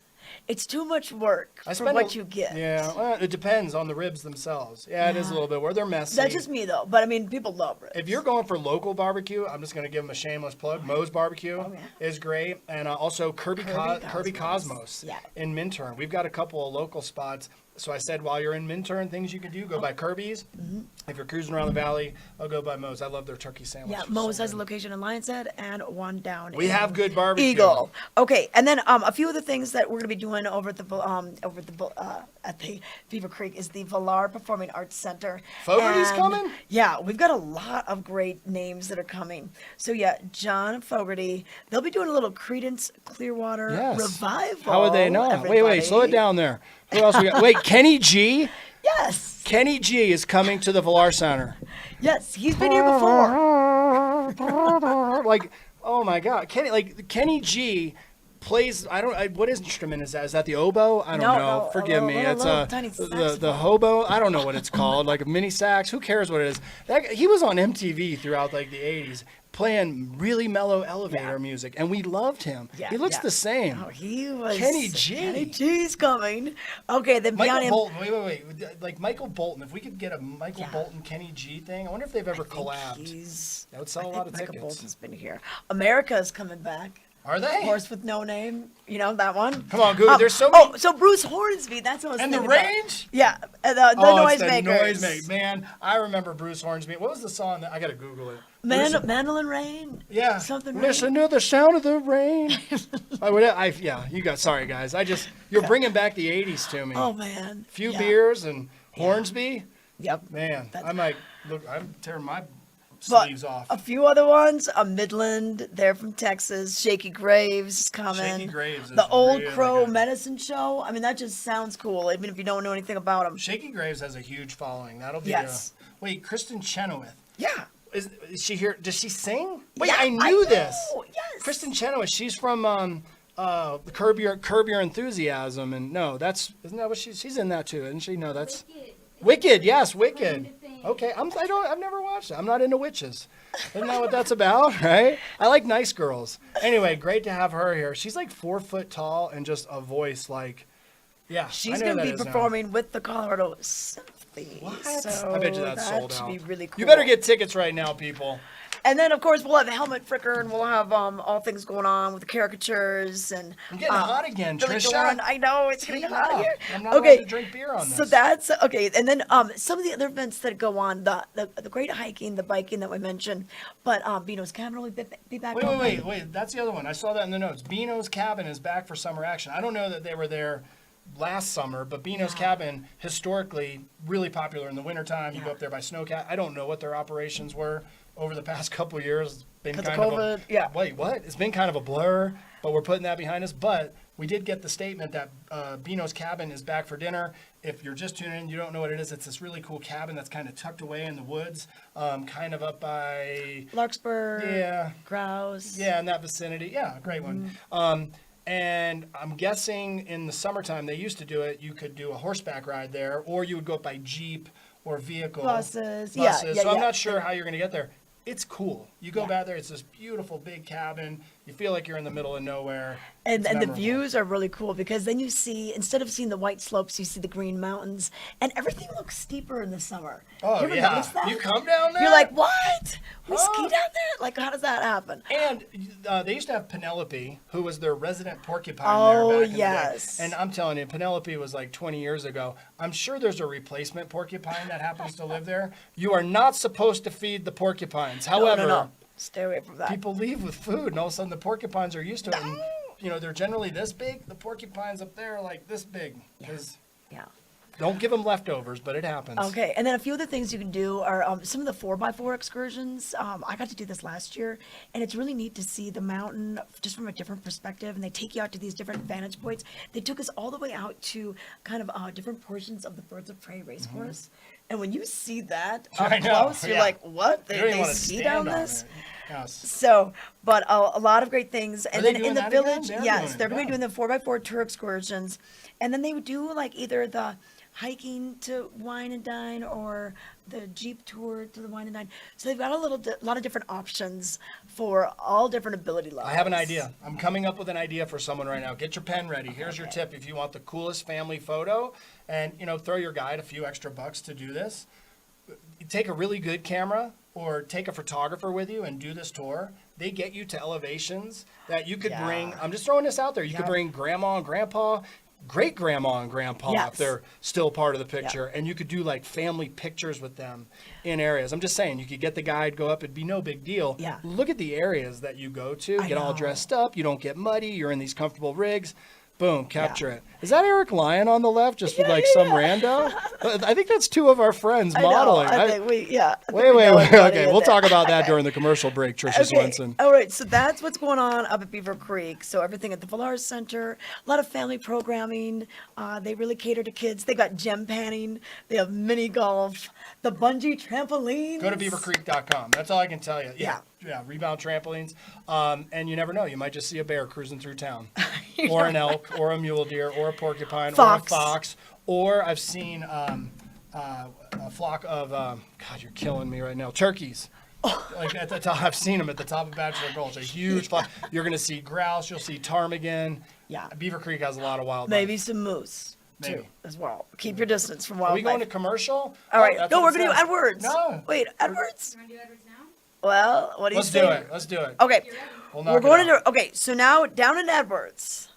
It's too much work for what you get. Yeah, well, it depends on the ribs themselves. Yeah, it is a little bit where they're messy. That's just me though, but I mean, people love ribs. If you're going for local barbecue, I'm just going to give them a shameless plug. Moe's Barbecue is great, and also Kirby Cosmos in Minturn. We've got a couple of local spots. So I said, while you're in Minturn, things you can do, go by Kirby's. If you're cruising around the valley, I'll go by Moe's. I love their turkey sandwich. Yeah, Moe's has a location in Lions Head and one down We have good barbecue. Eagle. Okay, and then a few of the things that we're going to be doing over at the Beaver Creek is the Villar Performing Arts Center. Fogarty's coming? Yeah, we've got a lot of great names that are coming. So John Fogarty. They'll be doing a little Creedence Clearwater revival. How would they know? Wait, slow it down there. Who else we got? Wait, Kenny G? Yes. Kenny G is coming to the Villar Center. Yes, he's been here before. Like, oh my God. Kenny G plays, what instrument is that? Is that the oboe? I don't know. Forgive me. It's the hobo. I don't know what it's called. Like a mini sax. Who cares what it is? He was on MTV throughout like the 80s. Playing really mellow elevator music, and we loved him. He looks the same. Oh, he was Kenny G. Kenny G's coming. Okay, then beyond him. Wait. Like Michael Bolton. If we could get a Michael Bolton Kenny G thing, I wonder if they've ever collabed. That would sell a lot of tickets. Michael Bolton's been here. America's coming back. Are they? Horse with No Name. You know that one? Come on, Google. There's so many. Oh, so Bruce Hornsby. That's what I was thinking And the Range? Yeah. The Noisemakers. Noisemaker. Man, I remember Bruce Hornsby. What was the song that I got to Google it? Mandolin Rain? Yeah. Something Listen to the sound of the rain. Sorry guys. You're bringing back the 80s to me. Oh man. Few beers and Hornsby. Yep. Man, I'm tearing my sleeves off. A few other ones. Midland, they're from Texas. Shaky Graves is coming. Shaky Graves is the Old really Crow good. Medicine Show. I mean, that just sounds cool, even if you don't know anything about them. Shaky Graves has a huge following. That'll be wait, Kristen Chenoweth. Yeah. Is she here? Does she sing? Wait, Yeah, I knew this. Yes. Kristen Chenoweth. She's from Curb Your Enthusiasm, and isn't that what she's in that too, isn't she? No, that's Wicked. Yes, Wicked. Okay, I've never watched it. I'm not into witches. Isn't that what that's about, right? I like nice girls. Anyway, great to have her here. She's like 4 foot tall and just a voice like, she's going to be performing with the Colorado Symphony. What? So I bet you that's sold out. That should be really cool. You better get tickets right now, people. And then, of course, we'll have Helmet Fricker, and we'll have all things going on with the caricatures. And I'm getting hot again, Billy Trisha. Doran. I know, it's getting hot here. I'm not allowed to drink beer on this. So that's, okay. And then some of the other events that go on, the great hiking, the biking that we mentioned. But Bino's Cabin will be back. Wait. That's the other one. I saw that in the notes. Bino's Cabin is back for summer action. I don't know that they were there last summer, but Bino's Cabin, historically, really popular in the wintertime. You go up there by Snowcat. I don't know what their operations were over the past couple of years. It's been kind of COVID, Wait, what? It's been kind of a blur, but we're putting that behind us. But we did get the statement that Bino's Cabin is back for dinner. If you're just tuning in, you don't know what it is. It's this really cool cabin that's kind of tucked away in the woods, kind of up by Larkspur, Grouse. Yeah, in that vicinity. Yeah, great one. And I'm guessing in the summertime, they used to do it, you could do a horseback ride there, or you would go up by Jeep or vehicle. Buses. So I'm not sure how you're going to get there. It's cool. You go back there, it's this beautiful big cabin. You feel like you're in the middle of nowhere. And the views are really cool because then you see, instead of seeing the white slopes, you see the green mountains, and everything looks steeper in the summer. Oh, you ever yeah. notice that? You come down there? You're like, what? We ski down there? Like, how does that happen? And they used to have Penelope, who was their resident porcupine there back in the day. And I'm telling you, Penelope was like 20 years ago. I'm sure there's a replacement porcupine that happens to live there. You are not supposed to feed the porcupines. However, No. Stay away from that. people leave with food, and all of a sudden the porcupines are used to it. And, you know, they're generally this big. The porcupines up there are like this big. Yeah. Don't give them leftovers, but it happens. Okay, and then a few other things you can do are some of the 4x4 excursions. I got to do this last year, and it's really neat to see the mountain just from a different perspective, and they take you out to these different vantage points. They took us all the way out to kind of different portions of the Birds of Prey racecourse, and when you see that up close, you're like, what? They ski down this? Yes. So, but a lot of great things. And then in the village, yes, they're going to be doing the 4x4 tour excursions, and then they would do like either the hiking to Wine and Dine or the Jeep tour to the Wine and Dine. So they've got a lot of different options for all different ability levels. I have an idea. I'm coming up with an idea for someone right now. Get your pen ready. Here's your tip if you want the coolest family photo, and throw your guide a few extra bucks to do this. Take a really good camera or take a photographer with you and do this tour. They get you to elevations that you could bring. I'm just throwing this out there. You could bring grandma and grandpa, great grandma and grandpa if they're still part of the picture, and you could do like family pictures with them in areas. I'm just saying, you could get the guide, go up, it'd be no big deal. Look at the areas that you go to, get all dressed up, you don't get muddy, you're in these comfortable rigs. Boom, capture it. Is that Eric Lyon on the left, just with like some rando? I think that's two of our friends modeling. I think Wait. Okay, we'll talk about that during the commercial break, Tricia Swenson. All right, so that's what's going on up at Beaver Creek. So everything at the Villars Center, a lot of family programming. They really cater to kids. They got gem panning. They have mini golf, the bungee trampolines. Go to beavercreek.com. That's all I can tell you. Yeah, rebound trampolines. And you never know. You might just see a bear cruising through town. Or an elk, or a mule deer, or a porcupine, or a fox. Or I've seen a flock of, God, you're killing me right now, turkeys. Like at the top, I've seen them at the top of Bachelor Gulch. A huge flock. You're going to see grouse. You'll see ptarmigan. Yeah. Beaver Creek has a lot of wildlife. Maybe some moose. Too, as well. Keep your distance from wildlife. Are we going to commercial? All right. No, we're going to do Edwards. No. Wait, Edwards? You want to do Edwards now? Well, what do you say? Let's do it. Okay. We're going to do. Okay, so now down in Edwards.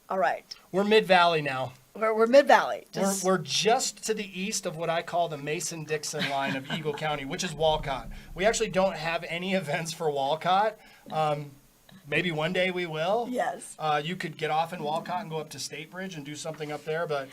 All right. We're Mid-Valley now. We're Mid-Valley. We're just to the east of what I call the Mason-Dixon line of Eagle County, which is Walcott. We actually don't have any events for Walcott. Maybe one day we will. Yes. You could get off in Walcott and go up to State Bridge and do something up there, but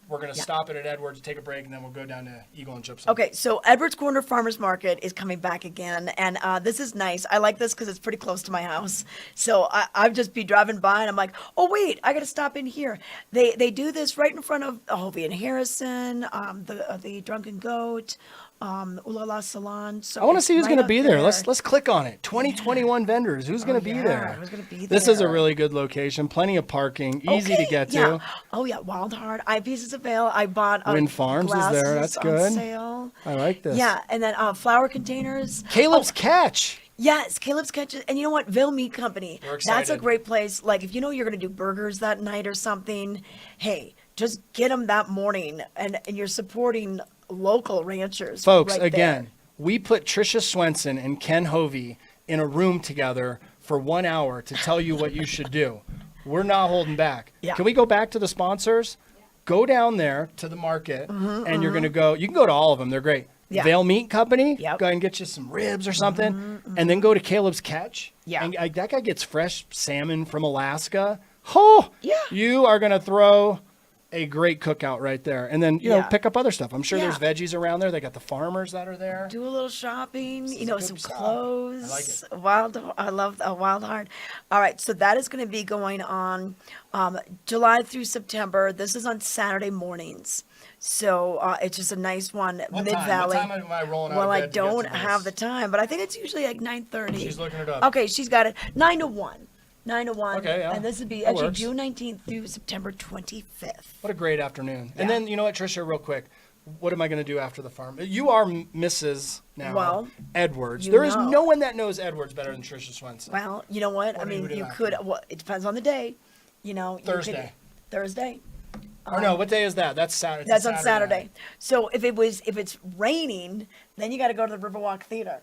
we're going to stop it at Edwards, take a break, and then we'll go down to Eagle and Gypsum. Okay, so Edwards Corner Farmers Market is coming back again, and this is nice. I like this because it's pretty close to my house. So I've just be driving by, and I'm like, oh, wait, I got to stop in here. They do this right in front of Hovey and Harrison, the Drunken Goat, Ooh La La Salon. So I want to see who's going to be there. Let's click on it. 2021 vendors. Who's going to be there? Who's going to be there? This is a really good location. Plenty of parking. Easy to get to. Oh yeah, Wild Heart. I have pieces of Vail. I bought Wind Farms is there. That's good. On sale. I like this. Yeah, and then flower containers. Caleb's Catch. Yes, Caleb's Catch. And you know what? Vail Meat Company. We're excited. That's a great place. Like if you know you're going to do burgers that night or something, hey, just get them that morning, and you're supporting local ranchers. Folks, right again, there. we put Tricia Swenson and Ken Hovey in a room together for 1 hour to tell you what you should do. We're not holding back. Yeah. Can we go back to the sponsors? Go down there to the market, and you're going to go. You can go to all of them. They're great. Yeah. Vail Meat Company. Yep. Go ahead and get you some ribs or something, and then go to Caleb's Catch. Yeah. And that guy gets fresh salmon from Alaska. Oh, yeah. You are going to throw a great cookout right there. And then, pick up other stuff. I'm sure there's veggies around there. They got the farmers that are there. Do a little shopping, some stuff. clothes. I like it. I love a Wild Heart. All right, so that is going to be going on July through September. This is on Saturday mornings. So it's just a nice one, Mid-Valley. What time am I rolling out Well, of bed I to get don't to have this? the time, but I think it's usually like 9:30. She's looking it up. Okay, she's got it. 9 to 1. 9 to 1. Okay, yeah. And this would be That actually works. June 19th through September 25th. What a great afternoon. Yeah. And then, you know what, Tricia, real quick, what am I going to do after the farm? You are Mrs. now, Well, Edwards. you There is know. no one that knows Edwards better than Trisha Swenson. Well, you know what? What do you do you after could. Well, it depends on the day. You know, Thursday. Thursday. Or no, what day is that? That's Saturday. That's on Saturday. So if it's raining, then you got to go to the Riverwalk Theater,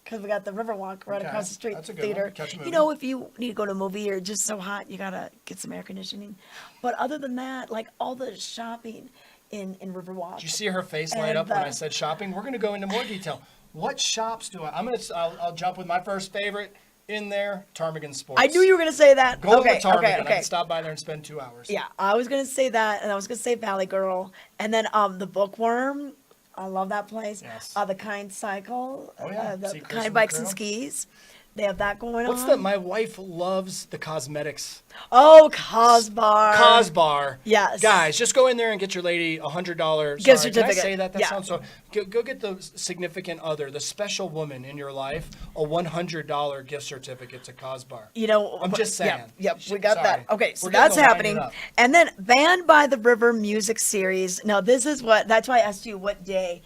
because we got the Riverwalk right Okay, across the street. that's a good Theater. one. Catch a movie. You know, if you need to go to a movie or just so hot, you gotta get some air conditioning. But other than that, like all the shopping in Riverwalk. Did you see her face light And up when I the- said shopping? We're going to go into more detail. What shops do I'll jump with my first favorite in there, Ptarmigan Sports. I knew you were gonna say that. Go okay, with Ptarmigan. I okay. can stop by there and spend 2 hours. Yeah, I was gonna say that, and I was gonna say Valley Girl, and then the Bookworm. I love that place. Yes. The Kind Cycle. Oh, yeah. The See Chris Kind and Bikes the and Crew? Skis. They have that going What's on. the? My wife loves the cosmetics. Oh, Cosbar. Cosbar. Yes. Guys, just go in there and get your lady $100 Gift Can I certificate. say that? That Yeah. sounds so. Go get the significant other, the special woman in your life, a $100 gift certificate to Cosbar. You know, I'm just saying. Yep, we got Sorry. that. Okay, so We're getting that's to wind it happening. up. And then Band by the River music series. Now, that's why I asked you what day.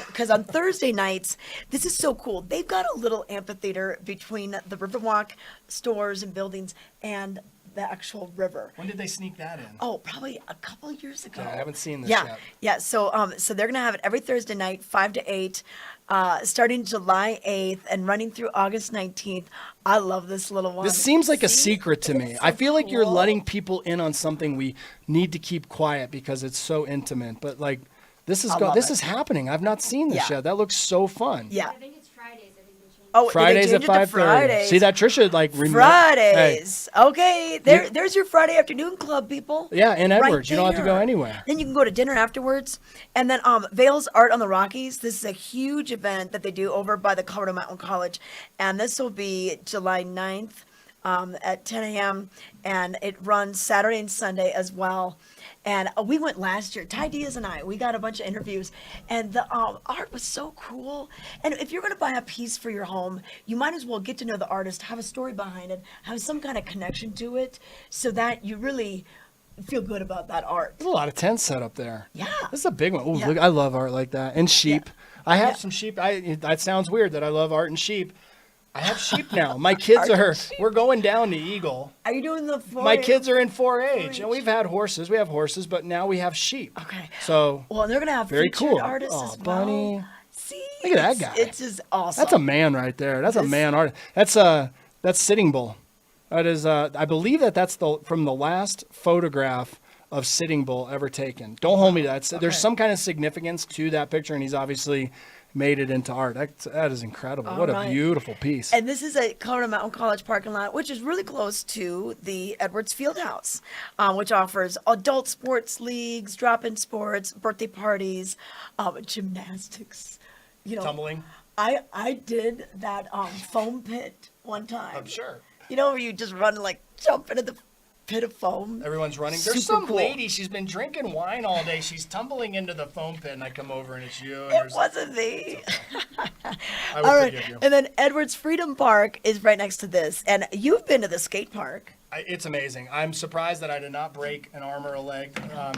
Because on Thursday nights, this is so cool. They've got a little amphitheater between the Riverwalk stores and buildings and the actual river. When did they sneak that in? Oh, probably a couple of years ago. Yeah, I haven't seen this yeah. yet. Yeah, so they're gonna have it every Thursday night, 5 to 8, starting July 8th and running through August 19th. I love this little one. This seems like a See? secret to me. It's I so feel like you're cool. letting people in on something we need to keep quiet because it's so intimate. But like, this is I love this it. is happening. I've not seen this Yeah. yet. That looks so fun. Yeah. I think it's Fridays. I think they changed. Oh, did they Fridays at change it to 5:30. Fridays? See that Trisha like Hey, Fridays. Okay, there's your Friday afternoon club, people. yeah, in Right Edwards, you don't have to go there. anywhere. Then you can go to dinner afterwards. And then Vail's Art on the Rockies. This is a huge event that they do over by the Colorado Mountain College. And this will be July 9th at 10 a.m. And it runs Saturday and Sunday as well. And we went last year, Ty Diaz and I, we got a bunch of interviews, and the art was so cool. And if you're going to buy a piece for your home, you might as well get to know the artist, have a story behind it, have some kind of connection to it, so that you really feel good about that art. There's a lot of tents set up there. Yeah. This is a big one. Ooh, Yeah. look, I love art like that. And sheep. I have Yeah. some sheep. That sounds weird that I love art and sheep. I have sheep now. My kids we're going down to Eagle. Are you doing the four? My kids are in 4-H, and we've had horses. We have horses, but now we have sheep. Okay. So Well, they're going to have Very featured cool. artists Oh, as well. Bunny. See? Look at that it's- guy. It's just awesome. that's a man right there. That's a This- man art. That's Sitting Bull. That is. I believe that's from the last photograph of Sitting Bull ever taken. Don't hold me to that. There's some kind of significance to that picture, and he's obviously made it into art. That is incredible. What right. a beautiful piece. And this is a Colorado Mountain College parking lot, which is really close to the Edwards Fieldhouse, which offers adult sports leagues, drop-in sports, birthday parties, gymnastics. You know, Tumbling. I did that foam pit one time. I'm sure. You know, where you just run like jump into the pit of foam. Everyone's running. Super There's some cool. lady. She's been drinking wine all day. She's tumbling into the foam pit, and I come over, and it's you. And It there's, wasn't me. I would All right. forgive you. And then Edwards Freedom Park is right next to this. And you've been to the skate park. It's amazing. I'm surprised that I did not break an arm or a leg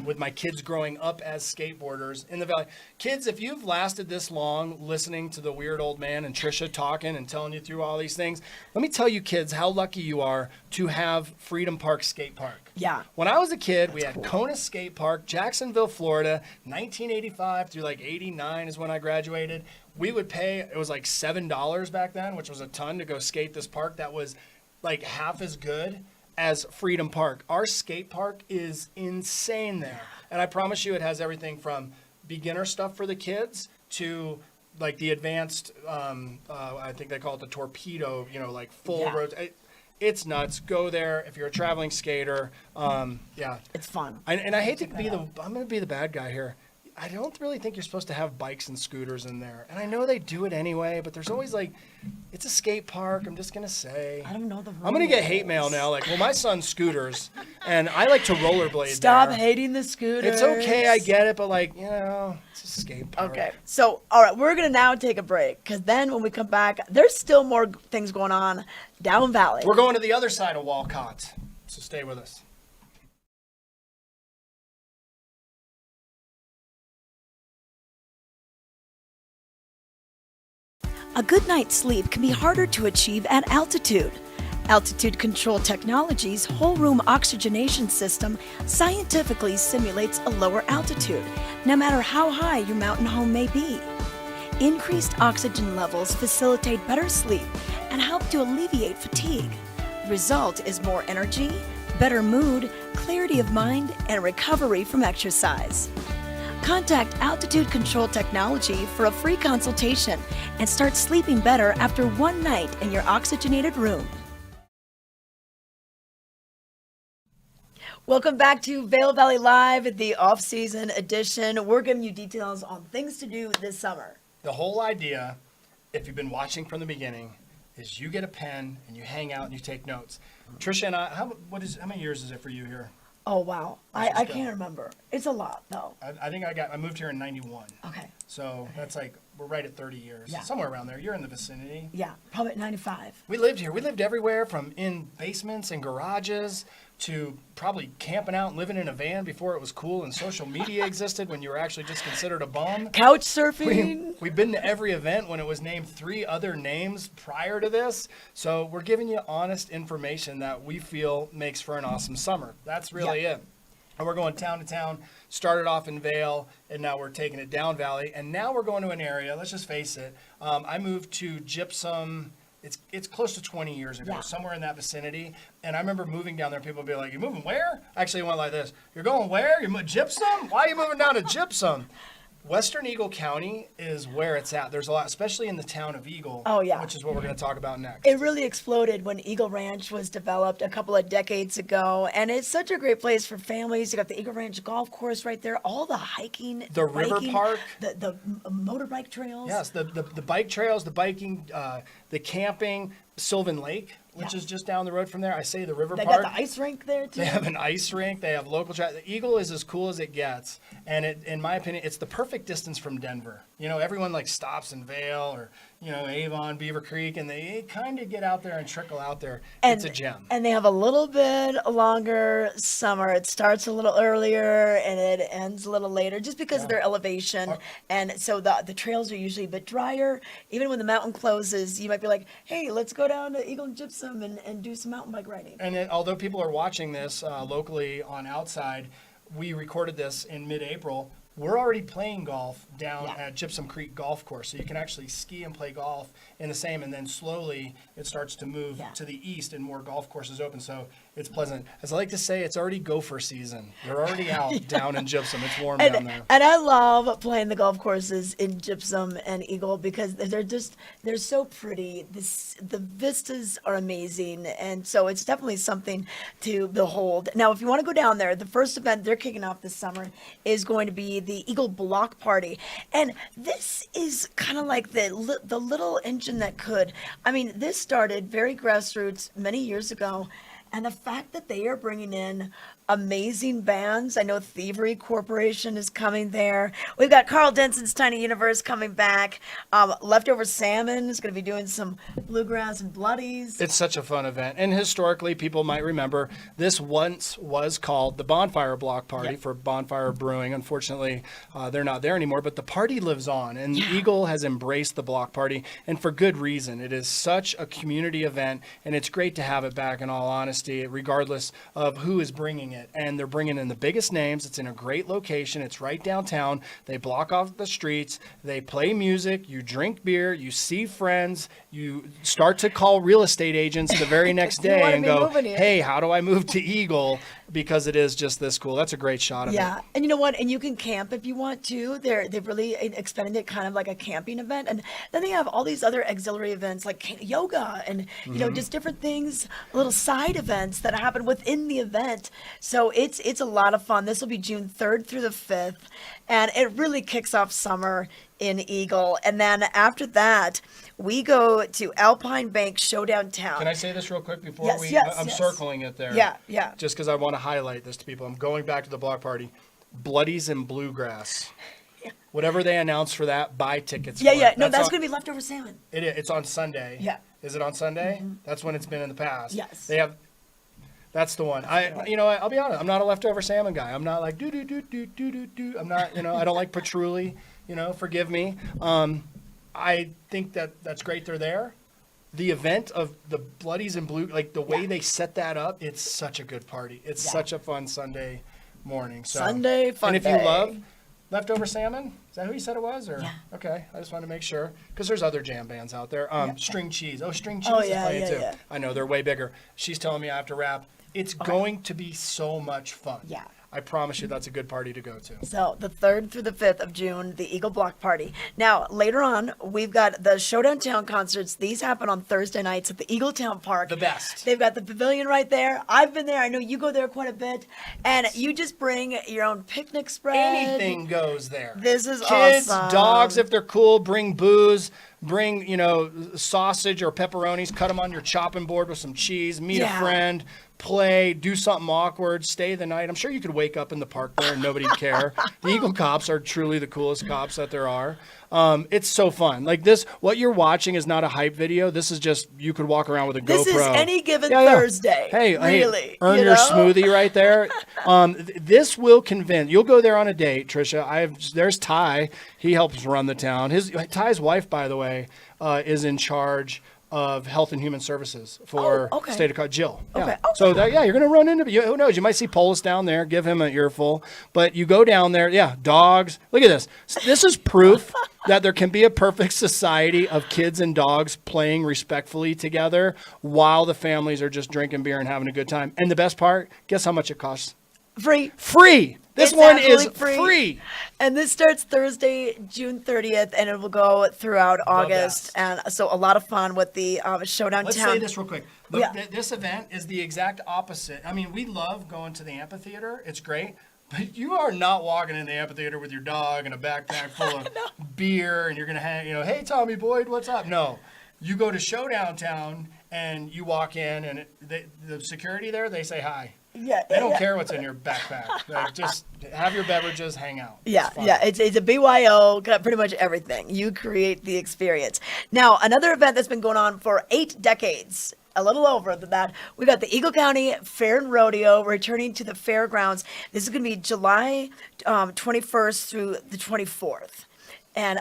with my kids growing up as skateboarders in the valley. Kids, if you've lasted this long listening to the weird old man and Trisha talking and telling you through all these things, let me tell you kids how lucky you are to have Freedom Park Skate Park. Yeah. When I was a kid, we had Kona Skate Park, Jacksonville, Florida, 1985 through like 89 is when I graduated. We would pay, it was like $7 back then, which was a ton to go skate this park that was like half as good as Freedom Park. Our skate park is insane there. And I promise you it has everything from beginner stuff for the kids to like the advanced, I think they call it the torpedo, like full Yeah. roads. It's nuts. Go there if you're a traveling skater. Yeah. It's fun. And I hate to be I'm going to be the bad guy here. I don't really think you're supposed to have bikes and scooters in there. And I know they do it anyway, but there's always like, it's a skate park. I'm just going to say. I don't know the rules. I'm going to get hate mail now. Like, well, my son's scooters, and I like to rollerblade Stop there. hating the scooters. It's okay. I get it. But like, it's a skate park. Okay. So, all right, we're going to now take a break because then when we come back, there's still more things going on down Valley. We're going to the other side of Walcott. So stay with us. A good night's sleep can be harder to achieve at altitude. Altitude Control Technology's whole room oxygenation system scientifically simulates a lower altitude, no matter how high your mountain home may be. Increased oxygen levels facilitate better sleep and help to alleviate fatigue. The result is more energy, better mood, clarity of mind, and recovery from exercise. Contact Altitude Control Technology for a free consultation and start sleeping better after one night in your oxygenated room. Welcome back to Vail Valley Live, the off-season edition. We're giving you details on things to do this summer. The whole idea, if you've been watching from the beginning, is you get a pen and you hang out and you take notes. Trisha and I, how many years is it for you here? Oh, wow. I can't remember. It's a lot, though. I think I moved here in 91. Okay. So that's like, we're right at 30 years. Yeah. Somewhere around there. You're in the vicinity. Yeah, probably at 95. We lived here. We lived everywhere from in basements and garages to probably camping out and living in a van before it was cool and social media existed when you were actually just considered a bum. Couch surfing. We've been to every event when it was named 3 other names prior to this. So we're giving you honest information that we feel makes for an awesome summer. That's really it. And we're going town to town, started off in Vail, and now we're taking it down Valley. And now we're going to an area, let's just face it, I moved to Gypsum, it's close to 20 years ago, somewhere in that vicinity. And I remember moving down there, people would be like, "You moving where?" Actually, it went like this: "You're going where? You're Gypsum? Why are you moving down to Gypsum?" Western Eagle County is where it's at. There's a lot, especially in the town of Eagle, which is what we're going to talk about next. It really exploded when Eagle Ranch was developed a couple of decades ago, and it's such a great place for families. You got the Eagle Ranch golf course right there, all the hiking, the river park, the motorbike trails. Yes, the bike trails, the biking, the camping, Sylvan Lake, which is just down the road from there. I say the river park. They got the ice rink there too. They have an ice rink. They have local track. The Eagle is as cool as it gets, and in my opinion, it's the perfect distance from Denver. You know, everyone like stops in Vail or Avon, Beaver Creek, and they kind of get out there and trickle out there. It's a gem. And they have a little bit longer summer. It starts a little earlier and it ends a little later, just because of their elevation. And so the trails are usually a bit drier. Even when the mountain closes, you might be like, "Hey, let's go down to Eagle and Gypsum and do some mountain bike riding." And although people are watching this locally on Outside, we recorded this in mid-April. We're already playing golf down at Gypsum Creek Golf Course, so you can actually ski and play golf in the same, and then slowly it starts to move to the east and more golf courses open, so it's pleasant. As I like to say, it's already gopher season. They're already out down in Gypsum. It's warm down there. And I love playing the golf courses in Gypsum and Eagle because they're so pretty. The vistas are amazing, and so it's definitely something to behold. Now, if you want to go down there, the first event they're kicking off this summer is going to be the Eagle Block Party, and this is kind of like the little engine that could. I mean, this started very grassroots many years ago. And the fact that they are bringing in amazing bands. I know Thievery Corporation is coming there. We've got Carl Denson's Tiny Universe coming back. Leftover Salmon is going to be doing some bluegrass and bloodies. It's such a fun event. And historically, people might remember this once was called the Bonfire Block Party for Bonfire Brewing. Unfortunately, they're not there anymore, but the party lives on. And Eagle has embraced the block party, and for good reason. It is such a community event, and it's great to have it back, in all honesty, regardless of who is bringing it. And they're bringing in the biggest names. It's in a great location. It's right downtown. They block off the streets. They play music. You drink beer. You see friends. You start to call real estate agents the very next day and go, "Hey, how do I move to Eagle?" Because it is just this cool. That's a great shot of it. Yeah, and you know what? And you can camp if you want to. They've really expanded it kind of like a camping event. And then they have all these other auxiliary events like yoga and, you know, just different things, little side events that happen within the event. So it's a lot of fun. This will be June 3rd through the 5th. And it really kicks off summer in Eagle. And then after that, we go to Alpine Bank Showdown Town. Can I say this real quick before I'm circling it there? Yeah. Just because I want to highlight this to people. I'm going back to the block party. Bloodies and Bluegrass. Whatever they announce for that, buy tickets for it. No, that's going to be Leftover Salmon. It's on Sunday. Yeah. Is it on Sunday? Mm-hmm. That's when it's been in the past. Yes. That's the one. I'll be honest. I'm not a Leftover Salmon guy. I'm not like do. I'm not. I don't like patchouli. Forgive me. I think that's great they're there. The event of the Bloodies and Blue, like the way they set that up, it's such a good party. It's such a fun Sunday morning. So, Sunday fun And if day. you love leftover salmon, is that who you said it was? Or? Yeah. Okay, I just wanted to make sure. Because there's other jam bands out there. String Cheese. Oh, String Cheese Oh, is yeah, playing yeah, too. yeah. I know, they're way bigger. She's telling me I have to wrap. It's going to be so much fun. Yeah. I promise you that's a good party to go to. So the 3rd through the 5th of June, the Eagle Block Party. Now, later on, we've got the Showdown Town concerts. These happen on Thursday nights at the Eagle Town Park. The best. They've got the pavilion right there. I've been there. I know you go there quite a bit. And you just bring your own picnic spread. Anything goes there. This is Kids, awesome. dogs, if they're cool, bring booze. Bring, sausage or pepperonis, cut them on your chopping board with some cheese, meet a friend, play, do something awkward, stay the night. I'm sure you could wake up in the park there and nobody'd care. The Eagle cops are truly the coolest cops that there are. It's so fun. Like this, what you're watching is not a hype video. This is just, you could walk around with a GoPro. This is any given Thursday. Hey, really. Earn your smoothie right there. This will convince. You'll go there on a date, Trisha. There's Ty. He helps run the town. Ty's wife, by the way, is in charge of Health and Human Services for state of Jill. Yeah. Okay. So you're going to run into, who knows? You might see Polis down there. Give him an earful. But you go down there. Yeah, dogs. Look at this. This is proof that there can be a perfect society of kids and dogs playing respectfully together while the families are just drinking beer and having a good time. And the best part, guess how much it costs? Free. This one is free. And this starts Thursday, June 30th, and it will go throughout August. And so a lot of fun with the Showdown Let's Town. say this real quick. This event is the exact opposite. I mean, we love going to the amphitheater. It's great. But you are not walking in the amphitheater with your dog and a backpack full of beer, and you're going to hang, hey, Tommy Boyd, what's up? No. You go to Showdown Town, and you walk in, and the security there, they say hi. Yeah, they don't care what's in your backpack. Like, just have your beverages, hang out. It's a BYO, got pretty much everything. You create the experience. Now, another event that's been going on for 8 decades, a little over than that, we got the Eagle County Fair and Rodeo returning to the Fairgrounds. This is going to be July 21st through the 24th. And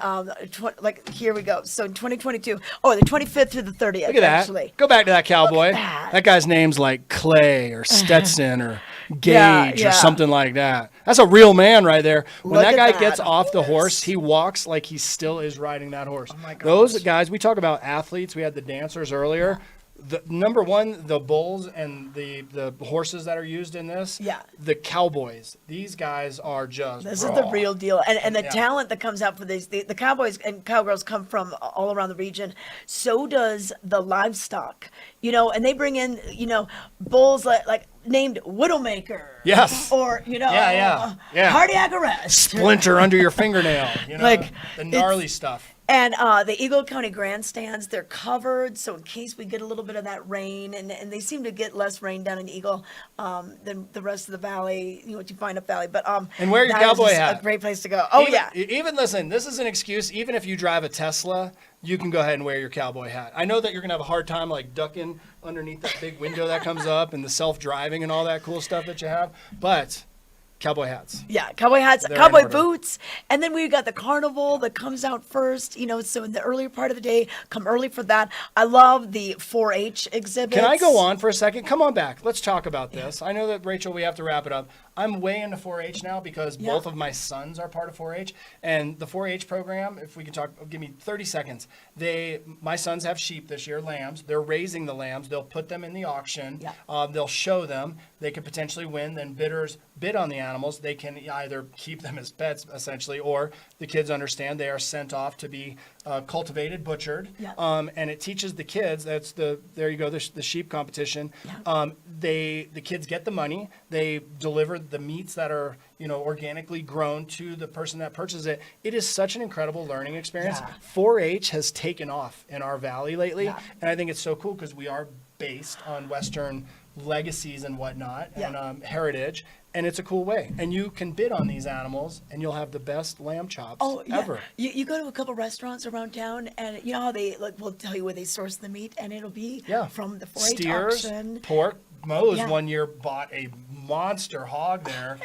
here we go. So in 2022, the 25th through the 30th. Look at that. Actually. Go back to that cowboy. That guy's name's like Clay or Stetson or Gage or something like that. That's a real man right there. When that guy gets off the horse, he walks like he still is riding that horse. Oh my gosh. Those guys, we talk about athletes. We had the dancers earlier. The number one, the bulls and the horses that are used in this. Yeah. The Cowboys. These guys are just. This is the real deal, and the talent that comes out for these. The Cowboys and Cowgirls come from all around the region. So does the livestock, and they bring in bulls like named Widowmaker. Yes. Or cardiac arrest. Splinter under your fingernail. The gnarly stuff. And the Eagle County grandstands, they're covered, so in case we get a little bit of that rain, and they seem to get less rain down in Eagle than the rest of the valley, what you find up valley. But and wear your cowboy hat. A great place to go. Even listen, this is an excuse. Even if you drive a Tesla, you can go ahead and wear your cowboy hat. I know that you're gonna have a hard time like ducking underneath that big window that comes up and the self-driving and all that cool stuff that you have, but. Cowboy hats. Yeah, cowboy hats, cowboy boots. And then we got the carnival that comes out first, so in the earlier part of the day, come early for that. I love the 4-H exhibits. Can I go on for a second? Come on back. Let's talk about this. I know that, Rachel, we have to wrap it up. I'm way into 4-H now because both of my sons are part of 4-H. And the 4-H program, if we can talk, give me 30 seconds. My sons have sheep this year, lambs. They're raising the lambs. They'll put them in the auction. Yeah. They'll show them. They could potentially win. Then bidders bid on the animals. They can either keep them as pets, essentially, or the kids understand they are sent off to be cultivated, butchered. Yeah. And it teaches the kids, there you go, the sheep competition. Yeah. The kids get the money. They deliver the meats that are organically grown to the person that purchases it. It is such an incredible learning experience. Yeah. 4-H has taken off in our valley lately, and I think it's so cool because we are based on Western legacies and whatnot and heritage, and it's a cool way. And you can bid on these animals, and you'll have the best lamb chops ever. You go to a couple restaurants around town, and you know how they will tell you where they source the meat, and it'll be from the 4-H steers, auction. pork, Moe's Yeah. one year bought a monster hog there.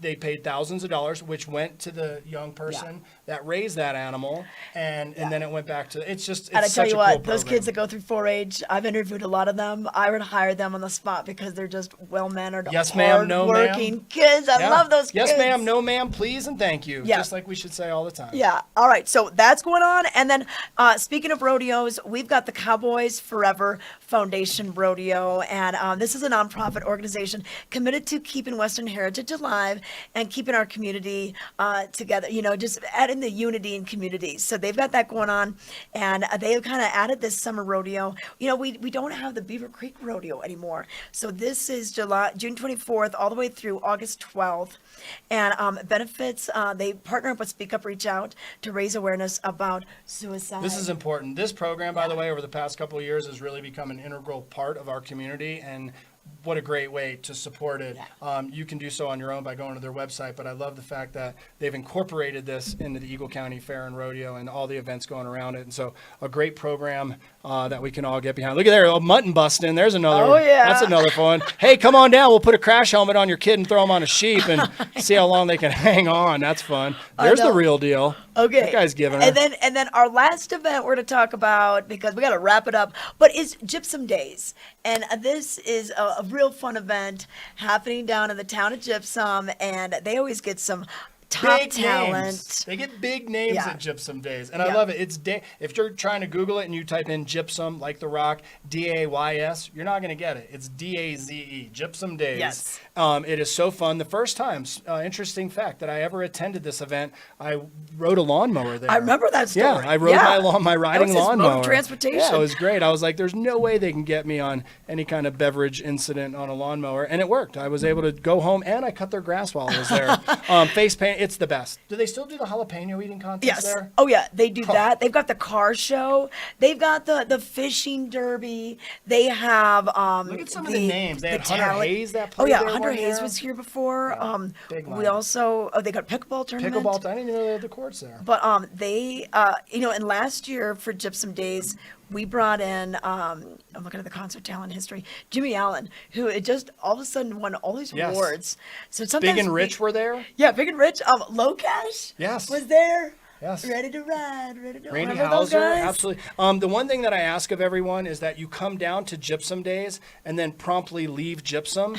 They paid thousands of dollars, which went to the young person that raised that animal, and then it went back to. It's And I such tell you a what, cool those program. kids that go through 4-H, I've interviewed a lot of them. I would hire them on the spot because they're just well-mannered, Yes, ma'am, no, ma'am. hard-working kids. I love those kids. Yes, ma'am, no, ma'am, please, and thank you. Yeah. Just like we should say all the time. Yeah. All right. So that's going on. And then speaking of rodeos, we've got the Cowboys Forever Foundation Rodeo. And this is a nonprofit organization committed to keeping Western heritage alive and keeping our community together, just adding the unity in communities. So they've got that going on. And they've kind of added this summer rodeo. We don't have the Beaver Creek Rodeo anymore. So this is June 24th all the way through August 12th. And benefits, they partner up with Speak Up, Reach Out to raise awareness about suicide. This is important. This program, by the way, over the past couple of years has really become an integral part of our community, and what a great way to support it. You can do so on your own by going to their website, but I love the fact that they've incorporated this into the Eagle County Fair and Rodeo and all the events going around it. And so a great program that we can all get behind. Look at there, mutton busting. There's another one. That's another fun. Hey, come on down. We'll put a crash helmet on your kid and throw him on a sheep and see how long they can hang on. That's fun. There's the real deal. Okay. That guy's giving her. And then our last event we're to talk about, because we got to wrap it up, but is Gypsum Days. And this is a real fun event happening down in the town of Gypsum, and they always get some top Big talent. names. They get big names Yeah. at Gypsum Days, and I love it. It's if you're trying to Google it and you type in gypsum, like the rock, DAYS, you're not going to get it. It's DAZE, Gypsum Days. Yes. It is so fun. The first time, interesting fact, that I ever attended this event, I rode a lawnmower there. I remember that story. Yeah, I rode my riding That was his mode of lawnmower. transportation. Yeah, it was great. I was like, there's no way they can get me on any kind of beverage incident on a lawnmower, and it worked. I was able to go home, and I cut their grass while I was there. Face paint, it's the best. Do they still do the jalapeno eating contest there? Oh yeah, they do that. They've got the car show. They've got the fishing derby. They have Look at some of the names. They had Hunter talent. Hayes that Oh played yeah, there Hunter one Hayes year. was here before. big We lineup. also they got pickleball tournament. Pickleball. I didn't even know they had the courts there. But they and last year for Gypsum Days, we brought in I'm looking at the concert talent history, Jimmy Allen, who it just all of a sudden won all these Yes. awards. So sometimes Big and Rich were there. Yeah, Big and Rich. Low Cash. Yes. Was there. Yes. Ready to ride, ready to Randy remember those Hauser, guys? absolutely. The one thing that I ask of everyone is that you come down to Gypsum Days and then promptly leave Gypsum,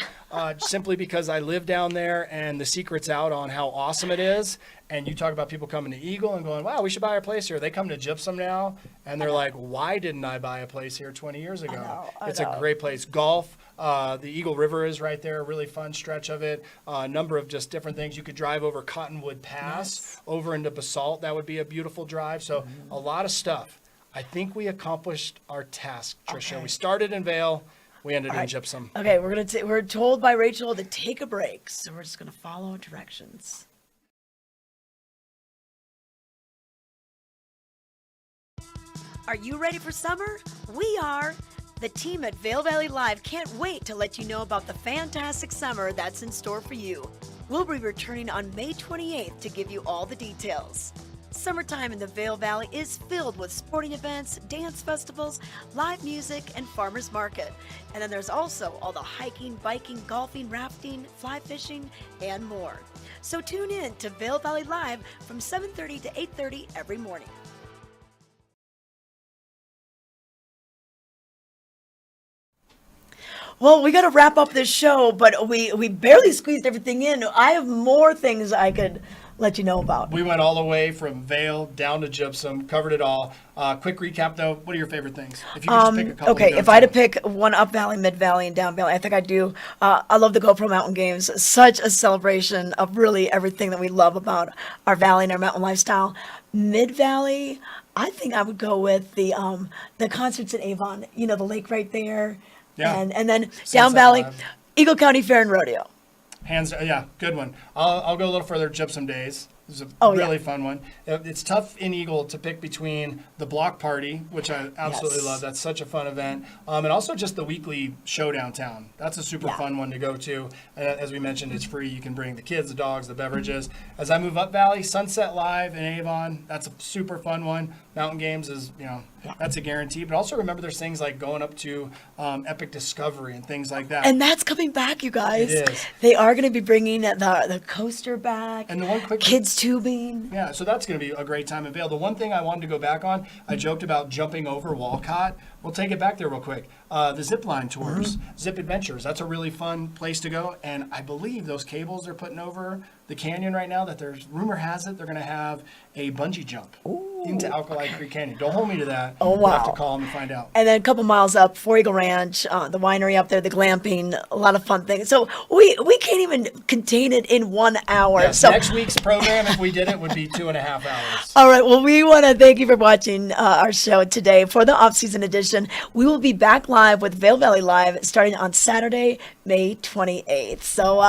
simply because I live down there and the secret's out on how awesome it is. And you talk about people coming to Eagle and going, wow, we should buy our place here. They come to Gypsum now and they're like, why didn't I buy a place here 20 years ago? It's a great place. Golf. The Eagle River is right there, a really fun stretch of it. A number of just different things. You could drive over Cottonwood Pass, over into Basalt. That would be a beautiful drive. So a lot of stuff. I think we accomplished our task, Tricia. Okay. We started in Vail. We ended in right. Gypsum. Okay, we're told by Rachel to take a break, so we're just gonna follow directions. Are you ready for summer? We are. The team at Vail Valley Live can't wait to let you know about the fantastic summer that's in store for you. We'll be returning on May 28th to give you all the details. Summertime in the Vail Valley is filled with sporting events, dance festivals, live music, and farmers market. And then there's also all the hiking, biking, golfing, rafting, fly fishing, and more. So tune in to Vail Valley Live from 7:30 to 8:30 every morning. Well, we got to wrap up this show, but we barely squeezed everything in. I have more things I could let you know about. We went all the way from Vail down to Gypsum, covered it all. Quick recap, though. What are your favorite things? If you could just pick a couple. Okay, if I had to pick one up Valley, Mid Valley, and down Valley, I think I do. I love the Gopro Mountain Games. Such a celebration of really everything that we love about our valley and our mountain lifestyle. Mid Valley, I think I would go with the concerts in Avon. You know, the lake right there. Yeah. And then Sunset down Valley, Live. Eagle County Fair and Rodeo. Yeah, good one. I'll go a little further. Gypsum Days. It's a really fun one. It's tough in Eagle to pick between the block party, which I absolutely love. That's such a fun event. And also just the weekly show downtown. That's a super fun one to go to. As we mentioned, it's free. You can bring the kids, the dogs, the beverages. As I move up Valley, Sunset Live in Avon. That's a super fun one. Mountain Games is, that's a guarantee. But also remember there's things like going up to Epic Discovery and things like that. And that's coming back, you guys. It is. They are going to be bringing the coaster back. And the one quick kids tubing. Yeah, so that's going to be a great time in Vail. The one thing I wanted to go back on, I joked about jumping over Walcott. We'll take it back there real quick. The zip line tours, Zip Adventures, that's a really fun place to go. And I believe those cables they're putting over the canyon right now, that there's, rumor has it, they're going to have a bungee jump into Alkali Creek Canyon. Don't hold me to that. Oh, wow. We'll have to call them and find out. And then a couple miles up, Four Eagle Ranch, the winery up there, the glamping, a lot of fun things. So we can't even contain it in 1 hour. Yes, so next week's program, if we did it, would be 2.5 hours. All right. Well, we want to thank you for watching our show today for the off-season edition. We will be back live with Vail Valley Live starting on Saturday, May 28th. So